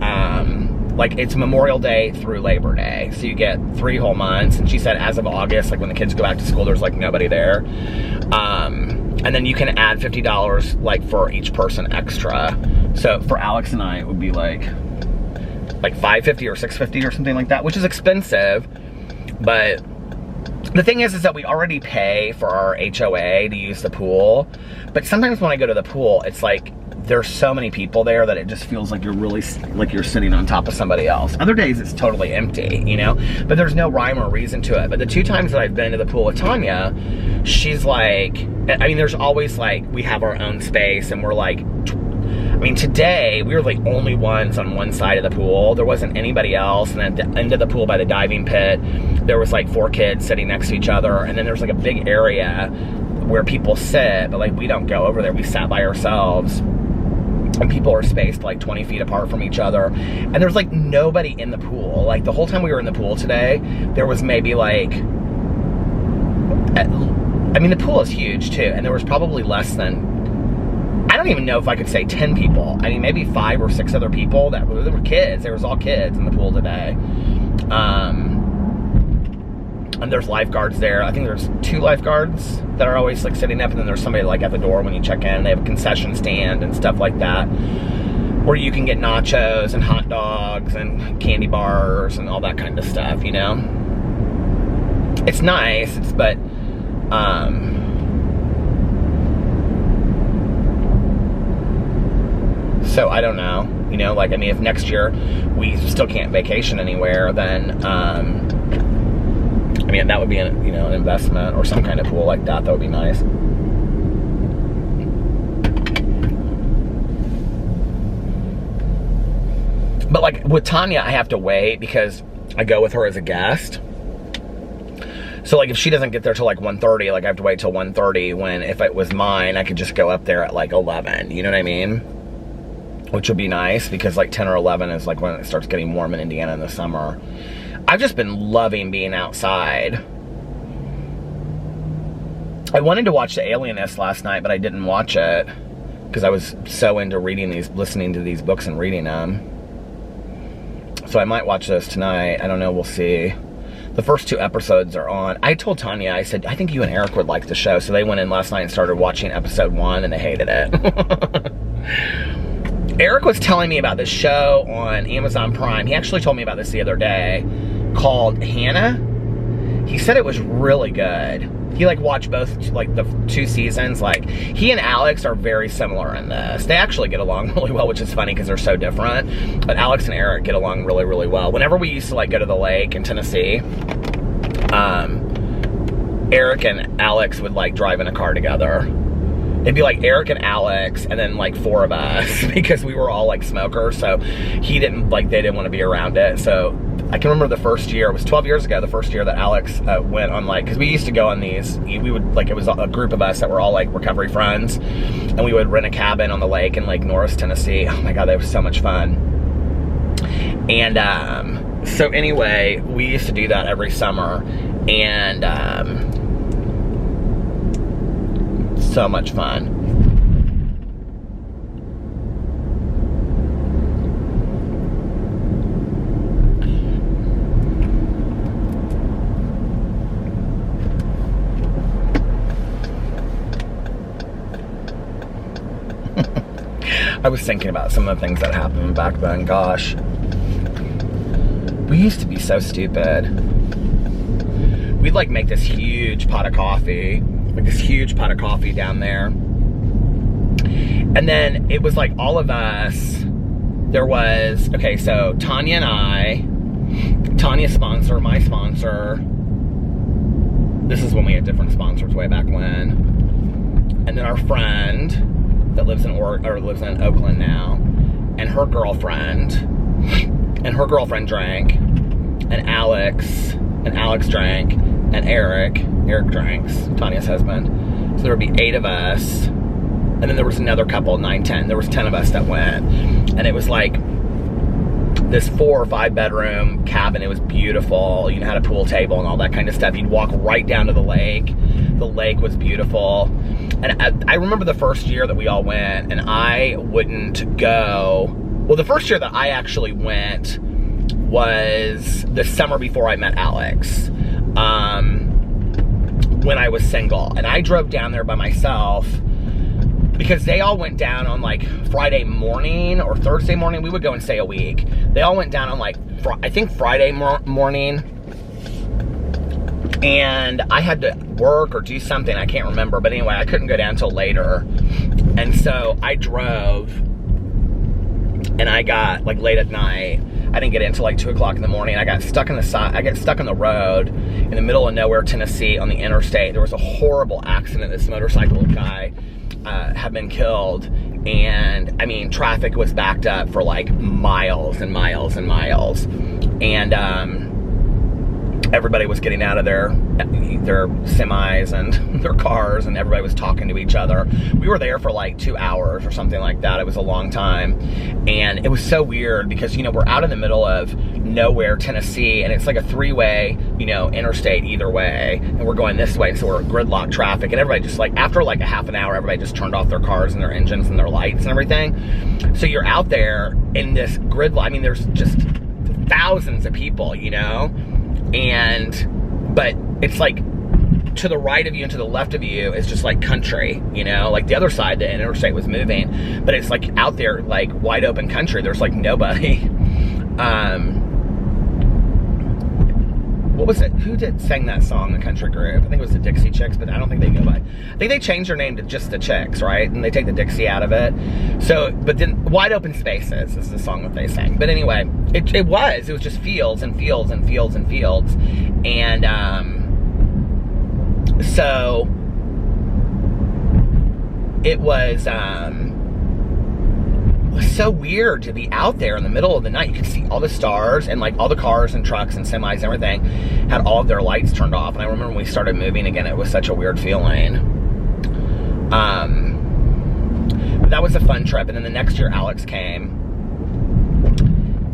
like it's Memorial Day through Labor Day. So you get 3 whole months. And she said as of August, like when the kids go back to school, there's like nobody there. And then you can add $50 like for each person extra. So for Alex and I, it would be like $550 or $650 or something like that, which is expensive. But the thing is that we already pay for our HOA to use the pool. But sometimes when I go to the pool, it's like there's so many people there that it just feels like you're really, like you're sitting on top of somebody else. Other days it's totally empty, you know? But there's no rhyme or reason to it. But the 2 times that I've been to the pool with Tanya, she's like, I mean, there's always like, we have our own space, and we're like, I mean, today, we were the only ones on one side of the pool. There wasn't anybody else. And at the end of the pool by the diving pit, there was like 4 kids sitting next to each other. And then there's like a big area where people sit, but like we don't go over there. We sat by ourselves. And people are spaced like 20 feet apart from each other. And there's like nobody in the pool. Like the whole time we were in the pool today, there was maybe like, I mean, the pool is huge too. And there was probably less than, I don't even know if I could say 10 people. I mean, maybe 5 or 6 other people there were kids. There was all kids in the pool today. And there's lifeguards there. I think there's 2 lifeguards that are always like sitting up, and then there's somebody like at the door when you check in. They have a concession stand and stuff like that, where you can get nachos and hot dogs and candy bars and all that kind of stuff, you know? It's nice, but so I don't know, you know, like, I mean, if next year we still can't vacation anywhere, then, I mean, that would be an investment, or some kind of pool like that. That would be nice. But like with Tanya, I have to wait because I go with her as a guest. So like if she doesn't get there till like 1:30, like I have to wait till 1:30, when if it was mine, I could just go up there at like 11, you know what I mean? Which would be nice, because like 10 or 11 is like when it starts getting warm in Indiana in the summer. I've just been loving being outside. I wanted to watch The Alienist last night, but I didn't watch it because I was so into listening to these books and reading them. So I might watch those tonight. I don't know, we'll see. The first 2 episodes are on. I told Tanya, I said, I think you and Eric would like the show. So they went in last night and started watching episode 1 and they hated it. Eric was telling me about this show on Amazon Prime. He actually told me about this the other day, called Hannah. He said it was really good. He like watched both, like the 2 seasons. Like he and Alex are very similar in this. They actually get along really well, which is funny because they're so different. But Alex and Eric get along really, really well. Whenever we used to like go to the lake in Tennessee, Eric and Alex would like drive in a car together. It'd be like Eric and Alex and then like 4 of us because we were all like smokers. So they didn't want to be around it. So I can remember the first year, it was 12 years ago, the first year that Alex went on like, because we used to go on these, we would like, it was a group of us that were all like recovery friends, and we would rent a cabin on the lake in like Norris, Tennessee. Oh my God, that was so much fun. And so anyway, we used to do that every summer, and so much fun. I was thinking about some of the things that happened back then. Gosh, we used to be so stupid. We'd like make this huge pot of coffee, down there. And then it was like all of us, there was, okay, so Tanya and I, Tanya's sponsor, my sponsor, this is when we had different sponsors way back when. And then our friend that lives in Oakland now, and her girlfriend drank, and Alex drank, and Eric drinks, Tanya's husband. So there would be 8 of us, and then there was another couple, 9, 10. There was 10 of us that went, and it was like this 4 or 5 bedroom cabin. It was beautiful. You had a pool table and all that kind of stuff. You'd walk right down to the lake. The lake was beautiful. And I remember the first year that we all went, and I wouldn't go. Well, the first year that I actually went was the summer before I met Alex, when I was single. And I drove down there by myself because they all went down on like Friday morning or Thursday morning. We would go and stay a week. They all went down on like, I think Friday morning. And I had to work or do something, I can't remember. But anyway, I couldn't go down till later. And so I drove, and I got like late at night. I didn't get in until like 2 o'clock in the morning. I got stuck on the road in the middle of nowhere, Tennessee, on the interstate. There was a horrible accident. This motorcycle guy had been killed. And I mean, traffic was backed up for like miles and miles and miles. And everybody was getting out of their semis and their cars, and everybody was talking to each other. We were there for like 2 hours or something like that. It was a long time. And it was so weird because, you know, we're out in the middle of nowhere, Tennessee, and it's like a 3-way, you know, interstate either way. And we're going this way, and so we're gridlock traffic. And everybody just like, after like a half an hour, everybody just turned off their cars and their engines and their lights and everything. So you're out there in this gridlock. I mean, there's just thousands of people, you know? But it's like to the right of you and to the left of you is just like country, you know, like the other side, the interstate was moving, but it's like out there, like wide open country. There's like nobody. What was it? Who sang that song, the country group? I think it was the Dixie Chicks, but I don't think they go by. I think they changed their name to just the Chicks, right? And they take the Dixie out of it. So, but then Wide Open Spaces is the song that they sang. But anyway, it was just fields and fields and fields and fields. And so it was so weird to be out there in the middle of the night. You could see all the stars, and like all the cars and trucks and semis and everything had all of their lights turned off. And I remember when we started moving again, it was such a weird feeling. But that was a fun trip. And then the next year Alex came,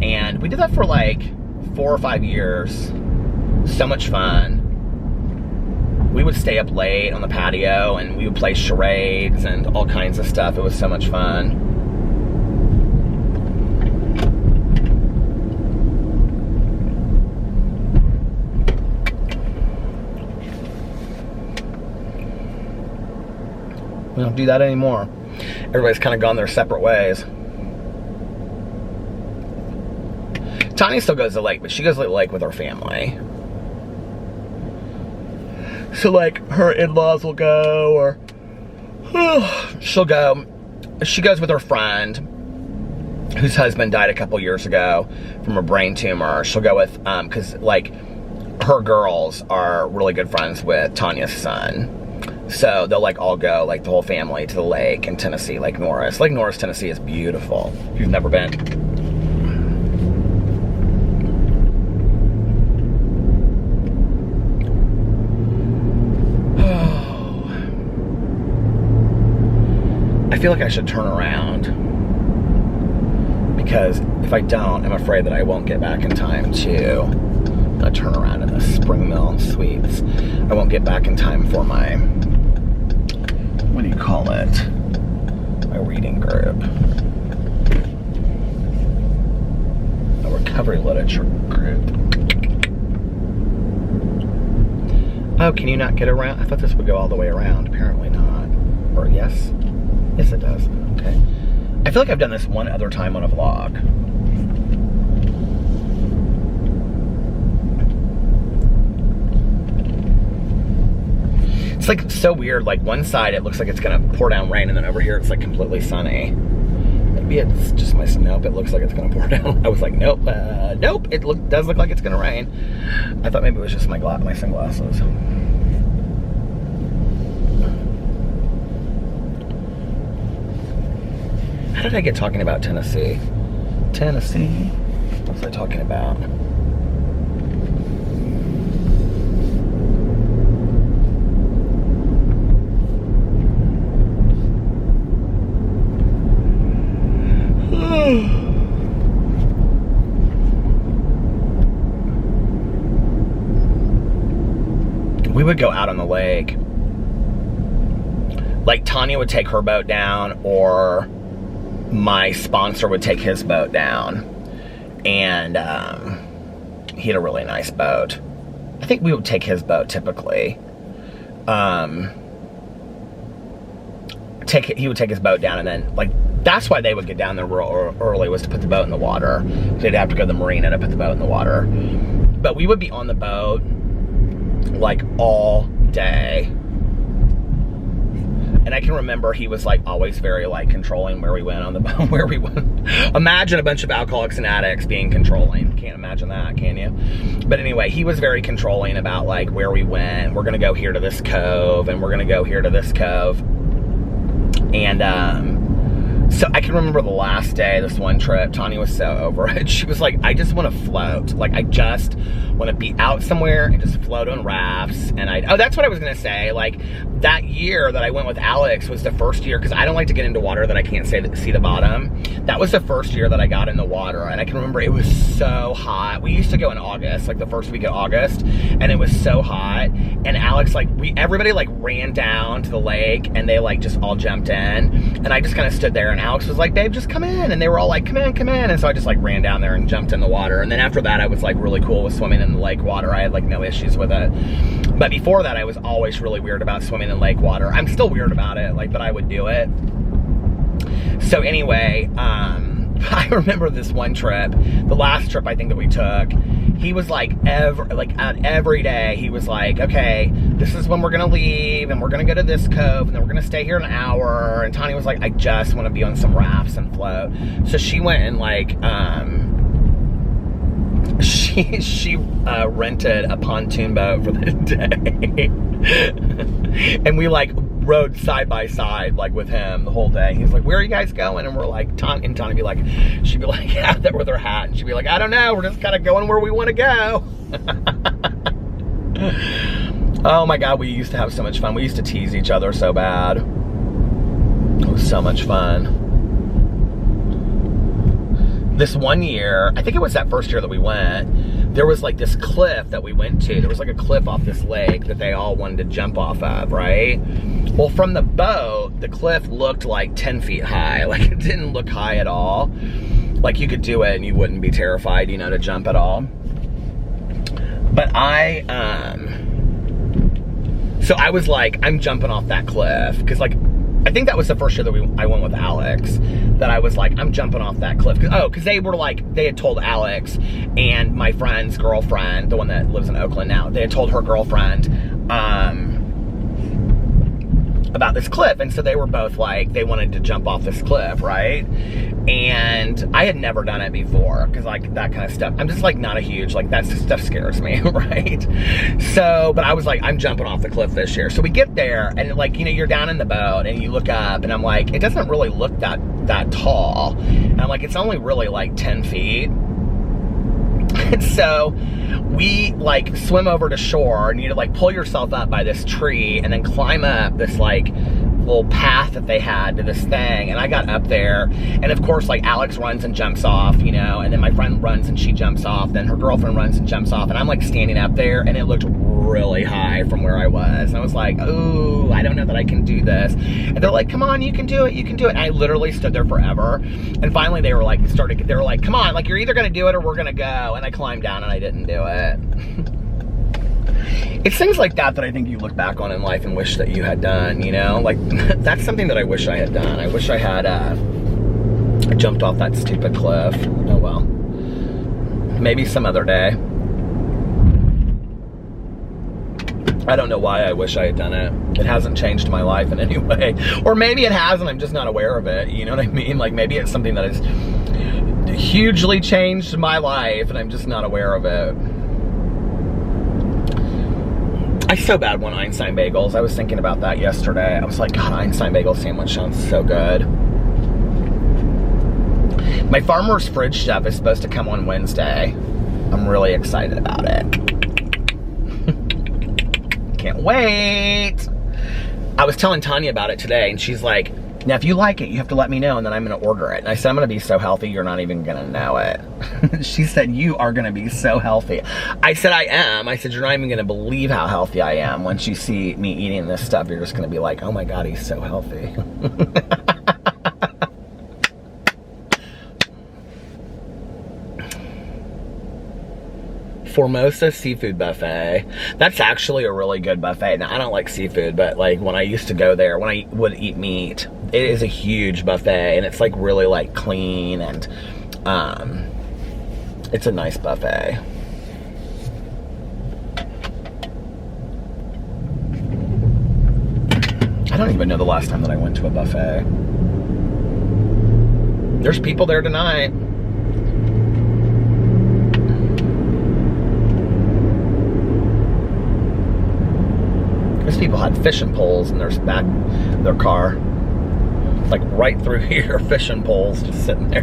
and we did that for like 4 or 5 years. So much fun. We would stay up late on the patio, and we would play charades and all kinds of stuff. It was so much fun. do that anymore. Everybody's kind of gone their separate ways. Tanya still goes to the lake, but she goes to the lake with her family. So like her in-laws will go, or she'll go. She goes with her friend whose husband died a couple years ago from a brain tumor. She'll go with, because like her girls are really good friends with Tanya's son. So they'll like all go, like the whole family, to the lake in Tennessee, Lake Norris. Lake Norris, Tennessee is beautiful. If you've never been. I feel like I should turn around, because if I don't, I'm afraid that I won't get back in time to turn around in the Spring Mill Suites. I won't get back in time for my, what do you call it? My reading group. A recovery literature group. Oh, can you not get around? I thought this would go all the way around. Apparently not. Or yes? Yes, it does. Okay. I feel like I've done this one other time on a vlog. It's like so weird. Like one side it looks like it's gonna pour down rain, and then over here it's like completely sunny. Maybe it's just my, nope, it looks like it's gonna pour down. I was like, nope, nope, it does look like it's gonna rain. I thought maybe it was just my sunglasses. How did I get talking about Tennessee? Tennessee? What was I talking about? We would go out on the lake. Like Tanya would take her boat down, or my sponsor would take his boat down, and he had a really nice boat. I think we would take his boat typically. He would take his boat down, and then like that's why they would get down there real early, was to put the boat in the water. They'd have to go to the marina to put the boat in the water. But we would be on the boat like all day. And I can remember he was like always very like controlling where we went on the boat, where we went. Imagine a bunch of alcoholics and addicts being controlling. Can't imagine that, can you? But anyway, he was very controlling about like where we went. We're gonna go here to this cove, and we're gonna go here to this cove. And so I can remember the last day, this one trip, Tanya was so over it. She was like, I just want to float. Like, I just want to be out somewhere and just float on rafts. And oh, that's what I was going to say. Like, that year that I went with Alex was the first year, because I don't like to get into water that I can't see the bottom. That was the first year that I got in the water. And I can remember it was so hot. We used to go in August, like the first week of August, and it was so hot. And Alex, like, everybody like ran down to the lake, and they like just all jumped in. And I just kind of stood there, and Alex was like, babe, just come in. And they were all like, come in, come in. And so I just like ran down there and jumped in the water. And then after that, I was like really cool with swimming in the lake water. I had like no issues with it. But before that, I was always really weird about swimming in lake water. I'm still weird about it, like, but I would do it. So anyway, I remember this one trip, the last trip I think that we took, he was like, every day, he was like, okay, this is when we're gonna leave, and we're gonna go to this cove, and then we're gonna stay here an hour. And Tanya was like, I just want to be on some rafts and float. So she went and like, she rented a pontoon boat for the day. And we like rode side by side, like with him the whole day. He's like, where are you guys going? And we're like, Tanya be like, she'd be like, yeah, that with her hat. And she'd be like, I don't know, we're just kind of going where we want to go. Oh my God, we used to have so much fun. We used to tease each other so bad. It was so much fun. This one year, I think it was that first year that we went, there was like this cliff that we went to. There was like a cliff off this lake that they all wanted to jump off of, right? Well, from the boat, the cliff looked like 10 feet high. Like, it didn't look high at all. Like, you could do it and you wouldn't be terrified, you know, to jump at all. But so I was like, I'm jumping off that cliff. Because like, I think that was the first year that I went with Alex, that I was like, I'm jumping off that cliff. Because they were like, they had told Alex and my friend's girlfriend, the one that lives in Oakland now, they had told her girlfriend about this cliff. And so they were both like, they wanted to jump off this cliff, right? And I had never done it before, because like that kind of stuff, I'm just like not a huge, like that stuff scares me, right? So, but I was like, I'm jumping off the cliff this year. So we get there and like, you know, you're down in the boat and you look up and I'm like, it doesn't really look that tall. And I'm like, it's only really like 10 feet. And so we like swim over to shore and you like pull yourself up by this tree and then climb up this like little path that they had to this thing. And I got up there and of course like Alex runs and jumps off, you know, and then my friend runs and she jumps off, then her girlfriend runs and jumps off, and I'm like standing up there and it looked really high from where I was. And I was like, oh, I don't know that I can do this. And they're like, come on, you can do it, you can do it. And I literally stood there forever. And finally they were like, they were like, come on, like you're either gonna do it or we're gonna go. And I climbed down and I didn't do it. It's things like that that I think you look back on in life and wish that you had done, you know? Like, that's something that I wish I had done. I wish I had jumped off that stupid cliff. Oh well. Maybe some other day. I don't know why I wish I had done it. It hasn't changed my life in any way. Or maybe it has and I'm just not aware of it. You know what I mean? Like maybe it's something that has hugely changed my life and I'm just not aware of it. I so bad want Einstein bagels. I was thinking about that yesterday. I was like, God, Einstein bagel sandwich sounds so good. My Farmer's Fridge stuff is supposed to come on Wednesday. I'm really excited about it. Can't wait. I was telling Tanya about it today and she's like, now if you like it, you have to let me know and then I'm gonna order it. And I said, I'm gonna be so healthy, you're not even gonna know it. She said, you are gonna be so healthy. I said, I am. I said, you're not even gonna believe how healthy I am. Once you see me eating this stuff, you're just gonna be like, oh my God, he's so healthy. Formosa Seafood Buffet. That's actually a really good buffet. Now, I don't like seafood, but like when I used to go there, when I would eat meat, it is a huge buffet and it's like really like clean and it's a nice buffet. I don't even know the last time that I went to a buffet. There's people there tonight. These people had fishing poles in their car. Like right through here, fishing poles just sitting there.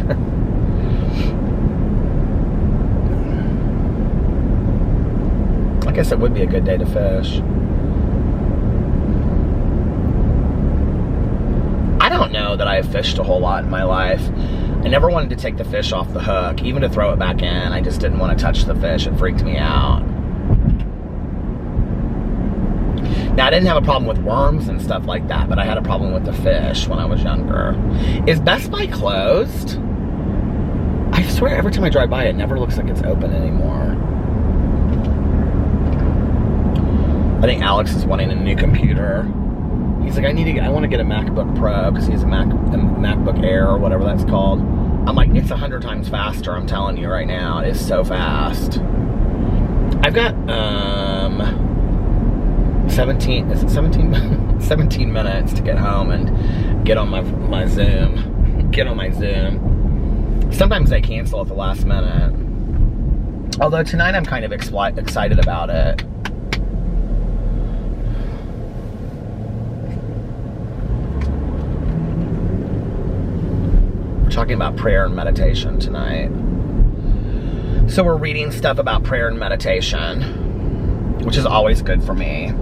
I guess it would be a good day to fish. I don't know that I have fished a whole lot in my life. I never wanted to take the fish off the hook, even to throw it back in. I just didn't want to touch the fish. It freaked me out. Now, I didn't have a problem with worms and stuff like that, but I had a problem with the fish when I was younger. Is Best Buy closed? I swear every time I drive by, it never looks like it's open anymore. I think Alex is wanting a new computer. He's like, I want to get a MacBook Pro because he has a MacBook Air or whatever that's called. I'm like, it's 100 times faster, I'm telling you right now. It is so fast. I've got, 17 minutes to get home and get on my Zoom. Get on my Zoom. Sometimes they cancel at the last minute. Although tonight I'm kind of excited about it. We're talking about prayer and meditation tonight. So we're reading stuff about prayer and meditation, which is always good for me.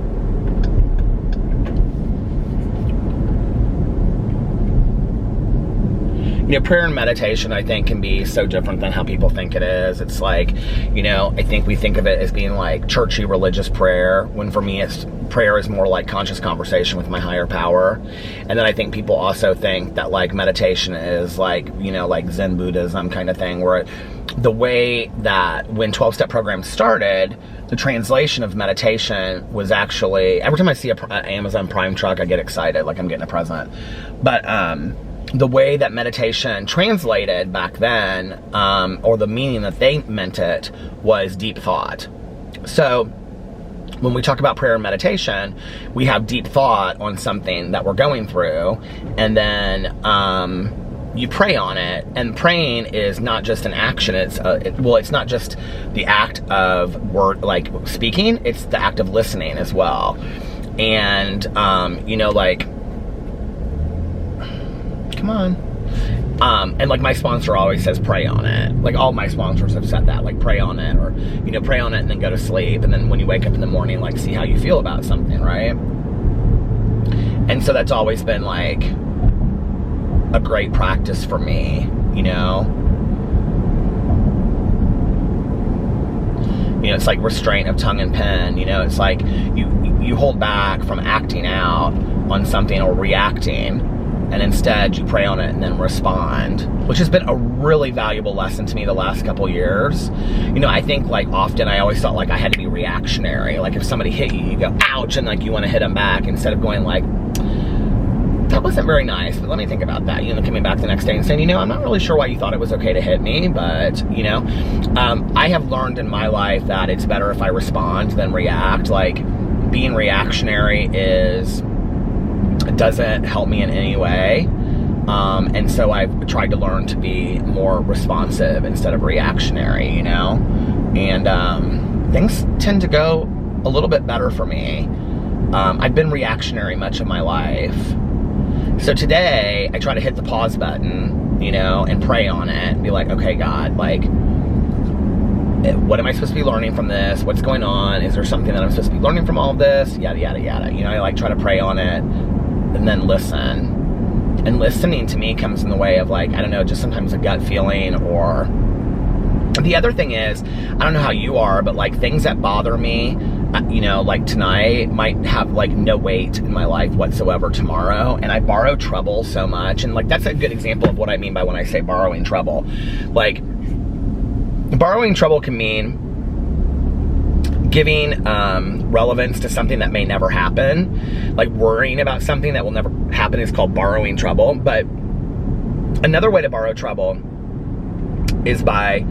you know, prayer and meditation, I think, can be so different than how people think it is. It's like, you know, I think we think of it as being like churchy religious prayer, when for me, prayer is more like conscious conversation with my higher power. And then I think people also think that like meditation is like, you know, like Zen Buddhism kind of thing, where the way that when 12-step programs started, the translation of meditation was actually, every time I see an Amazon Prime truck, I get excited, like I'm getting a present. But the way that meditation translated back then, or the meaning that they meant it, was deep thought. So when we talk about prayer and meditation, we have deep thought on something that we're going through, and then you pray on it. And praying is not just an action. It's not just the act of word, like speaking. It's the act of listening as well. And you know, like, come on. And like my sponsor always says, pray on it. Like all my sponsors have said that, like pray on it, or, you know, pray on it and then go to sleep. And then when you wake up in the morning, like see how you feel about something, right? And so that's always been like a great practice for me, you know? You know, it's like restraint of tongue and pen, you know? It's like you hold back from acting out on something or reacting, and instead you pray on it and then respond, which has been a really valuable lesson to me the last couple years. You know, I think like often I always felt like I had to be reactionary. Like if somebody hit you, you go, ouch, and like you want to hit them back, instead of going like, that wasn't very nice, but let me think about that. You know, coming back the next day and saying, you know, I'm not really sure why you thought it was okay to hit me, but, you know, I have learned in my life that it's better if I respond than react. Like, being reactionary doesn't help me in any way. And so I've tried to learn to be more responsive instead of reactionary, you know? And things tend to go a little bit better for me. I've been reactionary much of my life. So today, I try to hit the pause button, you know, and pray on it and be like, okay, God, like, what am I supposed to be learning from this? What's going on? Is there something that I'm supposed to be learning from all of this? Yada, yada, yada. You know, I like try to pray on it and then listen. And listening to me comes in the way of like, I don't know, just sometimes a gut feeling. Or the other thing is, I don't know how you are, but like things that bother me, you know, like tonight might have like no weight in my life whatsoever tomorrow. And I borrow trouble so much. And like, that's a good example of what I mean by when I say borrowing trouble. Like, borrowing trouble can mean giving relevance to something that may never happen. Like worrying about something that will never happen is called borrowing trouble. But another way to borrow trouble is by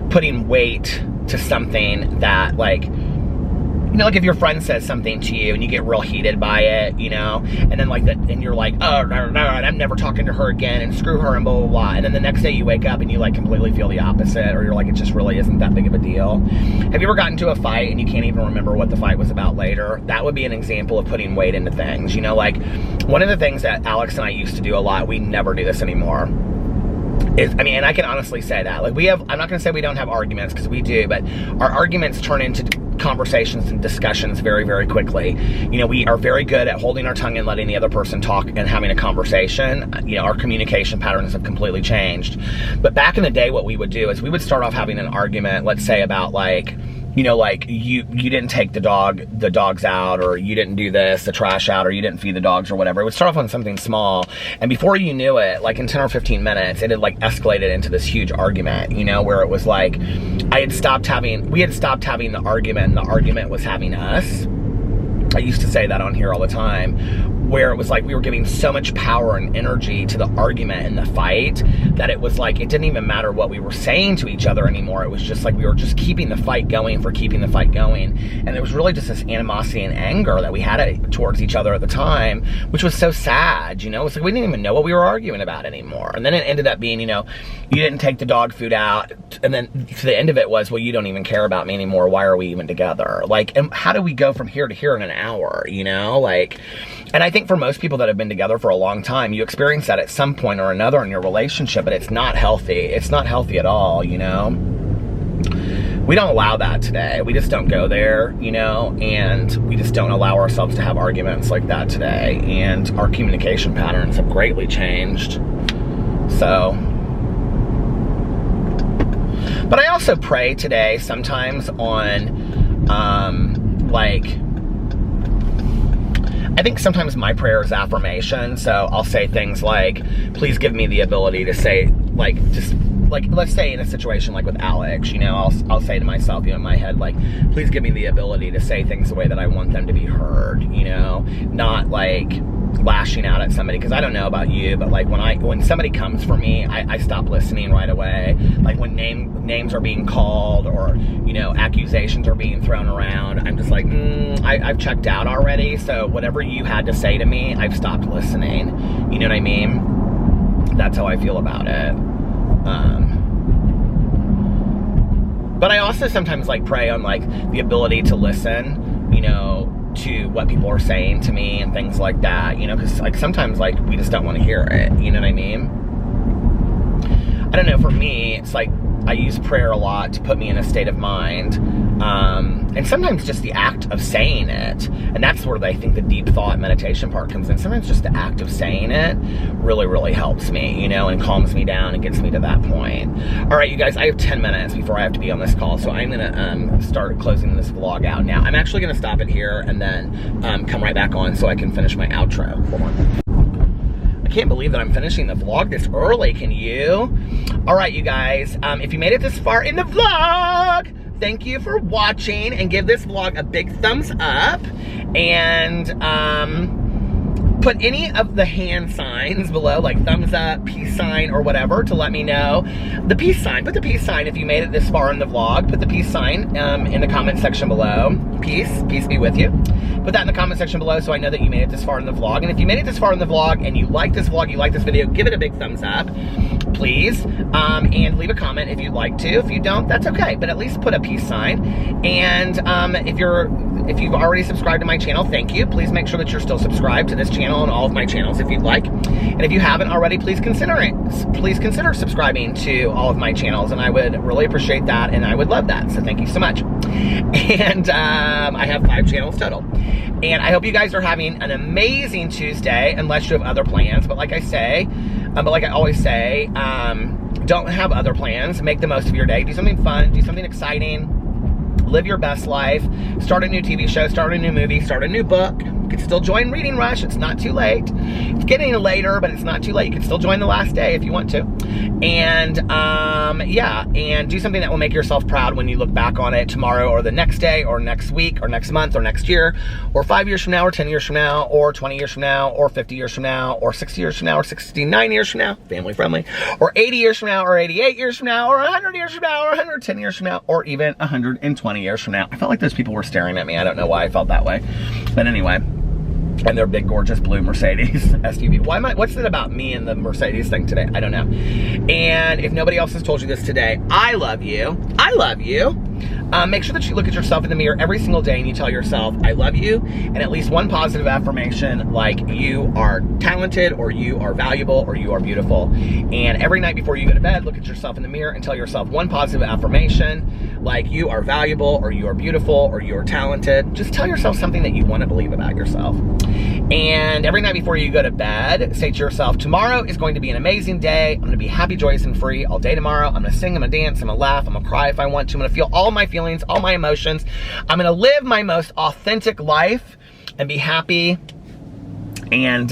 putting weight to something that, like, you know, like if your friend says something to you and you get real heated by it, you know, and then like that, and you're like, oh, no, I'm never talking to her again, and screw her, and blah, blah, blah. And then the next day you wake up and you like completely feel the opposite, or you're like, it just really isn't that big of a deal. Have you ever gotten into a fight and you can't even remember what the fight was about later? That would be an example of putting weight into things. You know, like one of the things that Alex and I used to do a lot, we never do this anymore, is, I mean, and I can honestly say that, like, I'm not going to say we don't have arguments, because we do, but our arguments turn into conversations and discussions very, very quickly. You know, we are very good at holding our tongue and letting the other person talk and having a conversation. You know, our communication patterns have completely changed. But back in the day, what we would do is we would start off having an argument, let's say about like, you know, like you didn't take the dogs out, or you didn't do this, the trash out, or you didn't feed the dogs, or whatever. It would start off on something small, and before you knew it, like in 10 or 15 minutes, it had like escalated into this huge argument, you know, where it was like, we had stopped having the argument, and the argument was having us. I used to say that on here all the time, where it was like we were giving so much power and energy to the argument and the fight that it was like it didn't even matter what we were saying to each other anymore. It was just like we were just keeping the fight going for keeping the fight going. And there was really just this animosity and anger that we had towards each other at the time, which was so sad, you know? It's like we didn't even know what we were arguing about anymore. And then it ended up being, you know, you didn't take the dog food out, and then to the end of it was, well, you don't even care about me anymore. Why are we even together? Like, and how do we go from here to here in an hour, you know? Like, and I think for most people that have been together for a long time, you experience that at some point or another in your relationship, but it's not healthy. It's not healthy at all, you know? We don't allow that today. We just don't go there, you know? And we just don't allow ourselves to have arguments like that today. And our communication patterns have greatly changed. So But I also pray today sometimes on, like, I think sometimes my prayer is affirmation. So I'll say things like, please give me the ability to say, like, just, like, let's say in a situation like with Alex, you know, I'll say to myself, you know, in my head, like, please give me the ability to say things the way that I want them to be heard, you know, not like lashing out at somebody, because I don't know about you, but like when somebody comes for me, I stop listening right away. Like when names are being called, or, you know, accusations are being thrown around, I'm just like, I've checked out already. So whatever you had to say to me, I've stopped listening. You know what I mean? That's how I feel about it. But I also sometimes like pray on like the ability to listen, you know, to what people are saying to me and things like that, you know, because like sometimes like we just don't want to hear it, you know what I mean? I don't know, for me, it's like I use prayer a lot to put me in a state of mind, and sometimes just the act of saying it, and that's where I think the deep thought meditation part comes in. Sometimes just the act of saying it really, really helps me, you know, and calms me down and gets me to that point. All right, you guys, I have 10 minutes before I have to be on this call, so I'm gonna start closing this vlog out now. I'm actually gonna stop it here and then come right back on so I can finish my outro. Hold on. I can't believe that I'm finishing the vlog this early, can you? All right, you guys, if you made it this far in the vlog, thank you for watching, and give this vlog a big thumbs up, and put any of the hand signs below, like thumbs up, peace sign, or whatever, to let me know. The peace sign, put the peace sign if you made it this far in the vlog. Put the peace sign in the comment section below. Peace be with you. Put that in the comment section below so I know that you made it this far in the vlog. And if you made it this far in the vlog and you like this vlog, you like this video, give it a big thumbs up, please. And leave a comment if you'd like to. If you don't, that's okay, but at least put a peace sign. And if you've already subscribed to my channel, thank you. Please make sure that you're still subscribed to this channel and all of my channels if you'd like. And if you haven't already, please consider it. Please consider subscribing to all of my channels, and I would really appreciate that, and I would love that. So thank you so much. And I have 5 channels total. And I hope you guys are having an amazing Tuesday, unless you have other plans. But like I always say, don't have other plans. Make the most of your day. Do something fun. Do something exciting. Live your best life. Start a new TV show. Start a new movie. Start a new book. You can still join Reading Rush. It's not too late. It's getting later, but it's not too late. You can still join the last day if you want to. And yeah, and do something that will make yourself proud when you look back on it tomorrow, or the next day, or next week, or next month, or next year, or 5 years from now, or 10 years from now, or 20 years from now, or 50 years from now, or 60 years from now, or 69 years from now, family friendly, or 80 years from now, or 88 years from now, or 100 years from now, or 110 years from now, or even 120 years from now. I felt like those people were staring at me. I don't know why I felt that way, but anyway. And their big, gorgeous blue Mercedes SUV. What's it about me and the Mercedes thing today? I don't know. And if nobody else has told you this today, I love you. I love you. Make sure that you look at yourself in the mirror every single day and you tell yourself, I love you, and at least one positive affirmation, like you are talented, or you are valuable, or you are beautiful. And every night before you go to bed, look at yourself in the mirror and tell yourself one positive affirmation, like you are valuable, or you are beautiful, or you are talented. Just tell yourself something that you want to believe about yourself. And every night before you go to bed, say to yourself, tomorrow is going to be an amazing day. I'm going to be happy, joyous, and free all day tomorrow. I'm going to sing, I'm going to dance, I'm going to laugh, I'm going to cry if I want to. I'm going to feel all my feelings, all my emotions. I'm going to live my most authentic life and be happy. And,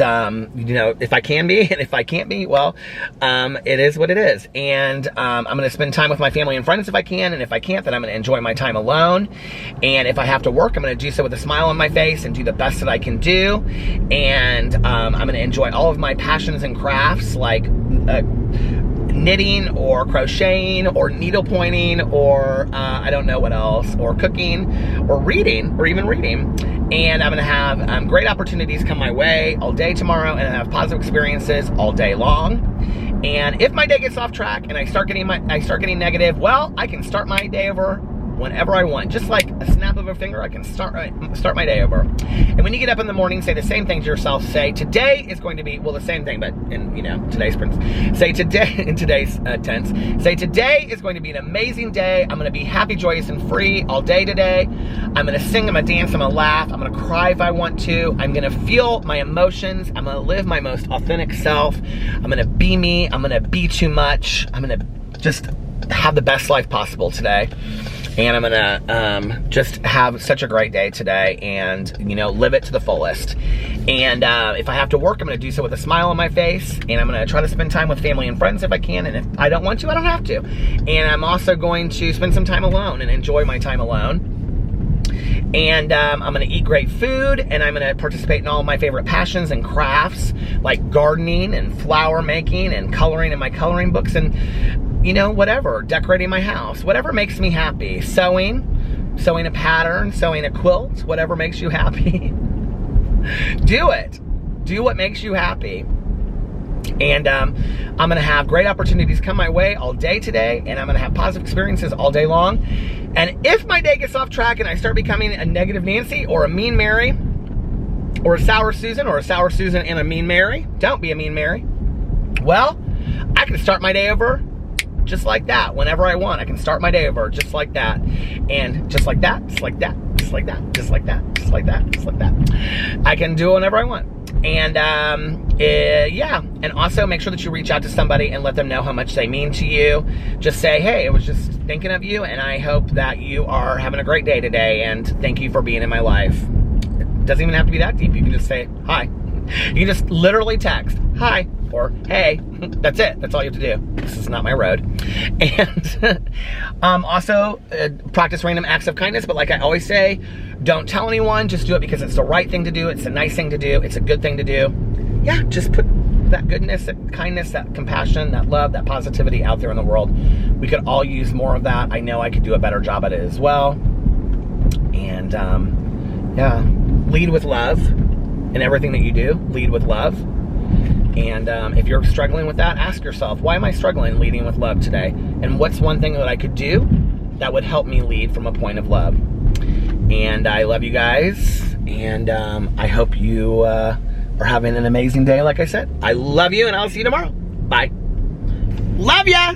you know, if I can be, and if I can't be, well, it is what it is. And I'm going to spend time with my family and friends if I can. And if I can't, then I'm going to enjoy my time alone. And if I have to work, I'm going to do so with a smile on my face and do the best that I can do. And I'm going to enjoy all of my passions and crafts, like knitting, or crocheting, or needle pointing, or I don't know what else, or cooking, or reading, or even reading. And I'm going to have great opportunities come my way all day tomorrow, and I have positive experiences all day long. And if my day gets off track and I start getting negative, well, I can start my day over whenever I want. Just like a snap of a finger, I can start my day over. And when you get up in the morning, say the same thing to yourself. Say, today is going to be, well, the same thing, but in, you know, today's tense. Say today, in today's tense. Say, today is going to be an amazing day. I'm going to be happy, joyous, and free all day today. I'm going to sing, I'm going to dance, I'm going to laugh, I'm going to cry if I want to. I'm going to feel my emotions. I'm going to live my most authentic self. I'm going to be me. I'm going to be too much. I'm going to just have the best life possible today. And I'm gonna just have such a great day today and, you know, live it to the fullest. And if I have to work, I'm gonna do so with a smile on my face, and I'm gonna try to spend time with family and friends if I can, and if I don't want to, I don't have to. And I'm also going to spend some time alone and enjoy my time alone. And I'm gonna eat great food, and I'm gonna participate in all of my favorite passions and crafts, like gardening and flower making and coloring in my coloring books, and, you know, whatever, decorating my house, whatever makes me happy. Sewing a pattern, sewing a quilt, whatever makes you happy. Do it. Do what makes you happy. And I'm gonna have great opportunities come my way all day today, and I'm gonna have positive experiences all day long. And if my day gets off track and I start becoming a negative Nancy or a mean Mary or a sour Susan and a mean Mary, don't be a mean Mary. Well, I can start my day over just like that. Whenever I want, I can start my day over just like that. And just like that, just like that, just like that, just like that, just like that, just like that. I can do it whenever I want. And yeah, and also make sure that you reach out to somebody and let them know how much they mean to you. Just say, hey, I was just thinking of you, and I hope that you are having a great day today, and thank you for being in my life. It doesn't even have to be that deep. You can just say hi. You can just literally text hi or hey. That's it. That's all you have to do. This is not my road. And also practice random acts of kindness. But like I always say, don't tell anyone. Just do it because it's the right thing to do. It's a nice thing to do. It's a good thing to do. Yeah, just put that goodness, that kindness, that compassion, that love, that positivity out there in the world. We could all use more of that. I know I could do a better job at it as well. And yeah, lead with love in everything that you do. Lead with love. And if you're struggling with that, ask yourself, why am I struggling leading with love today? And what's one thing that I could do that would help me lead from a point of love? And I love you guys. And I hope you are having an amazing day, like I said. I love you, and I'll see you tomorrow. Bye. Love ya!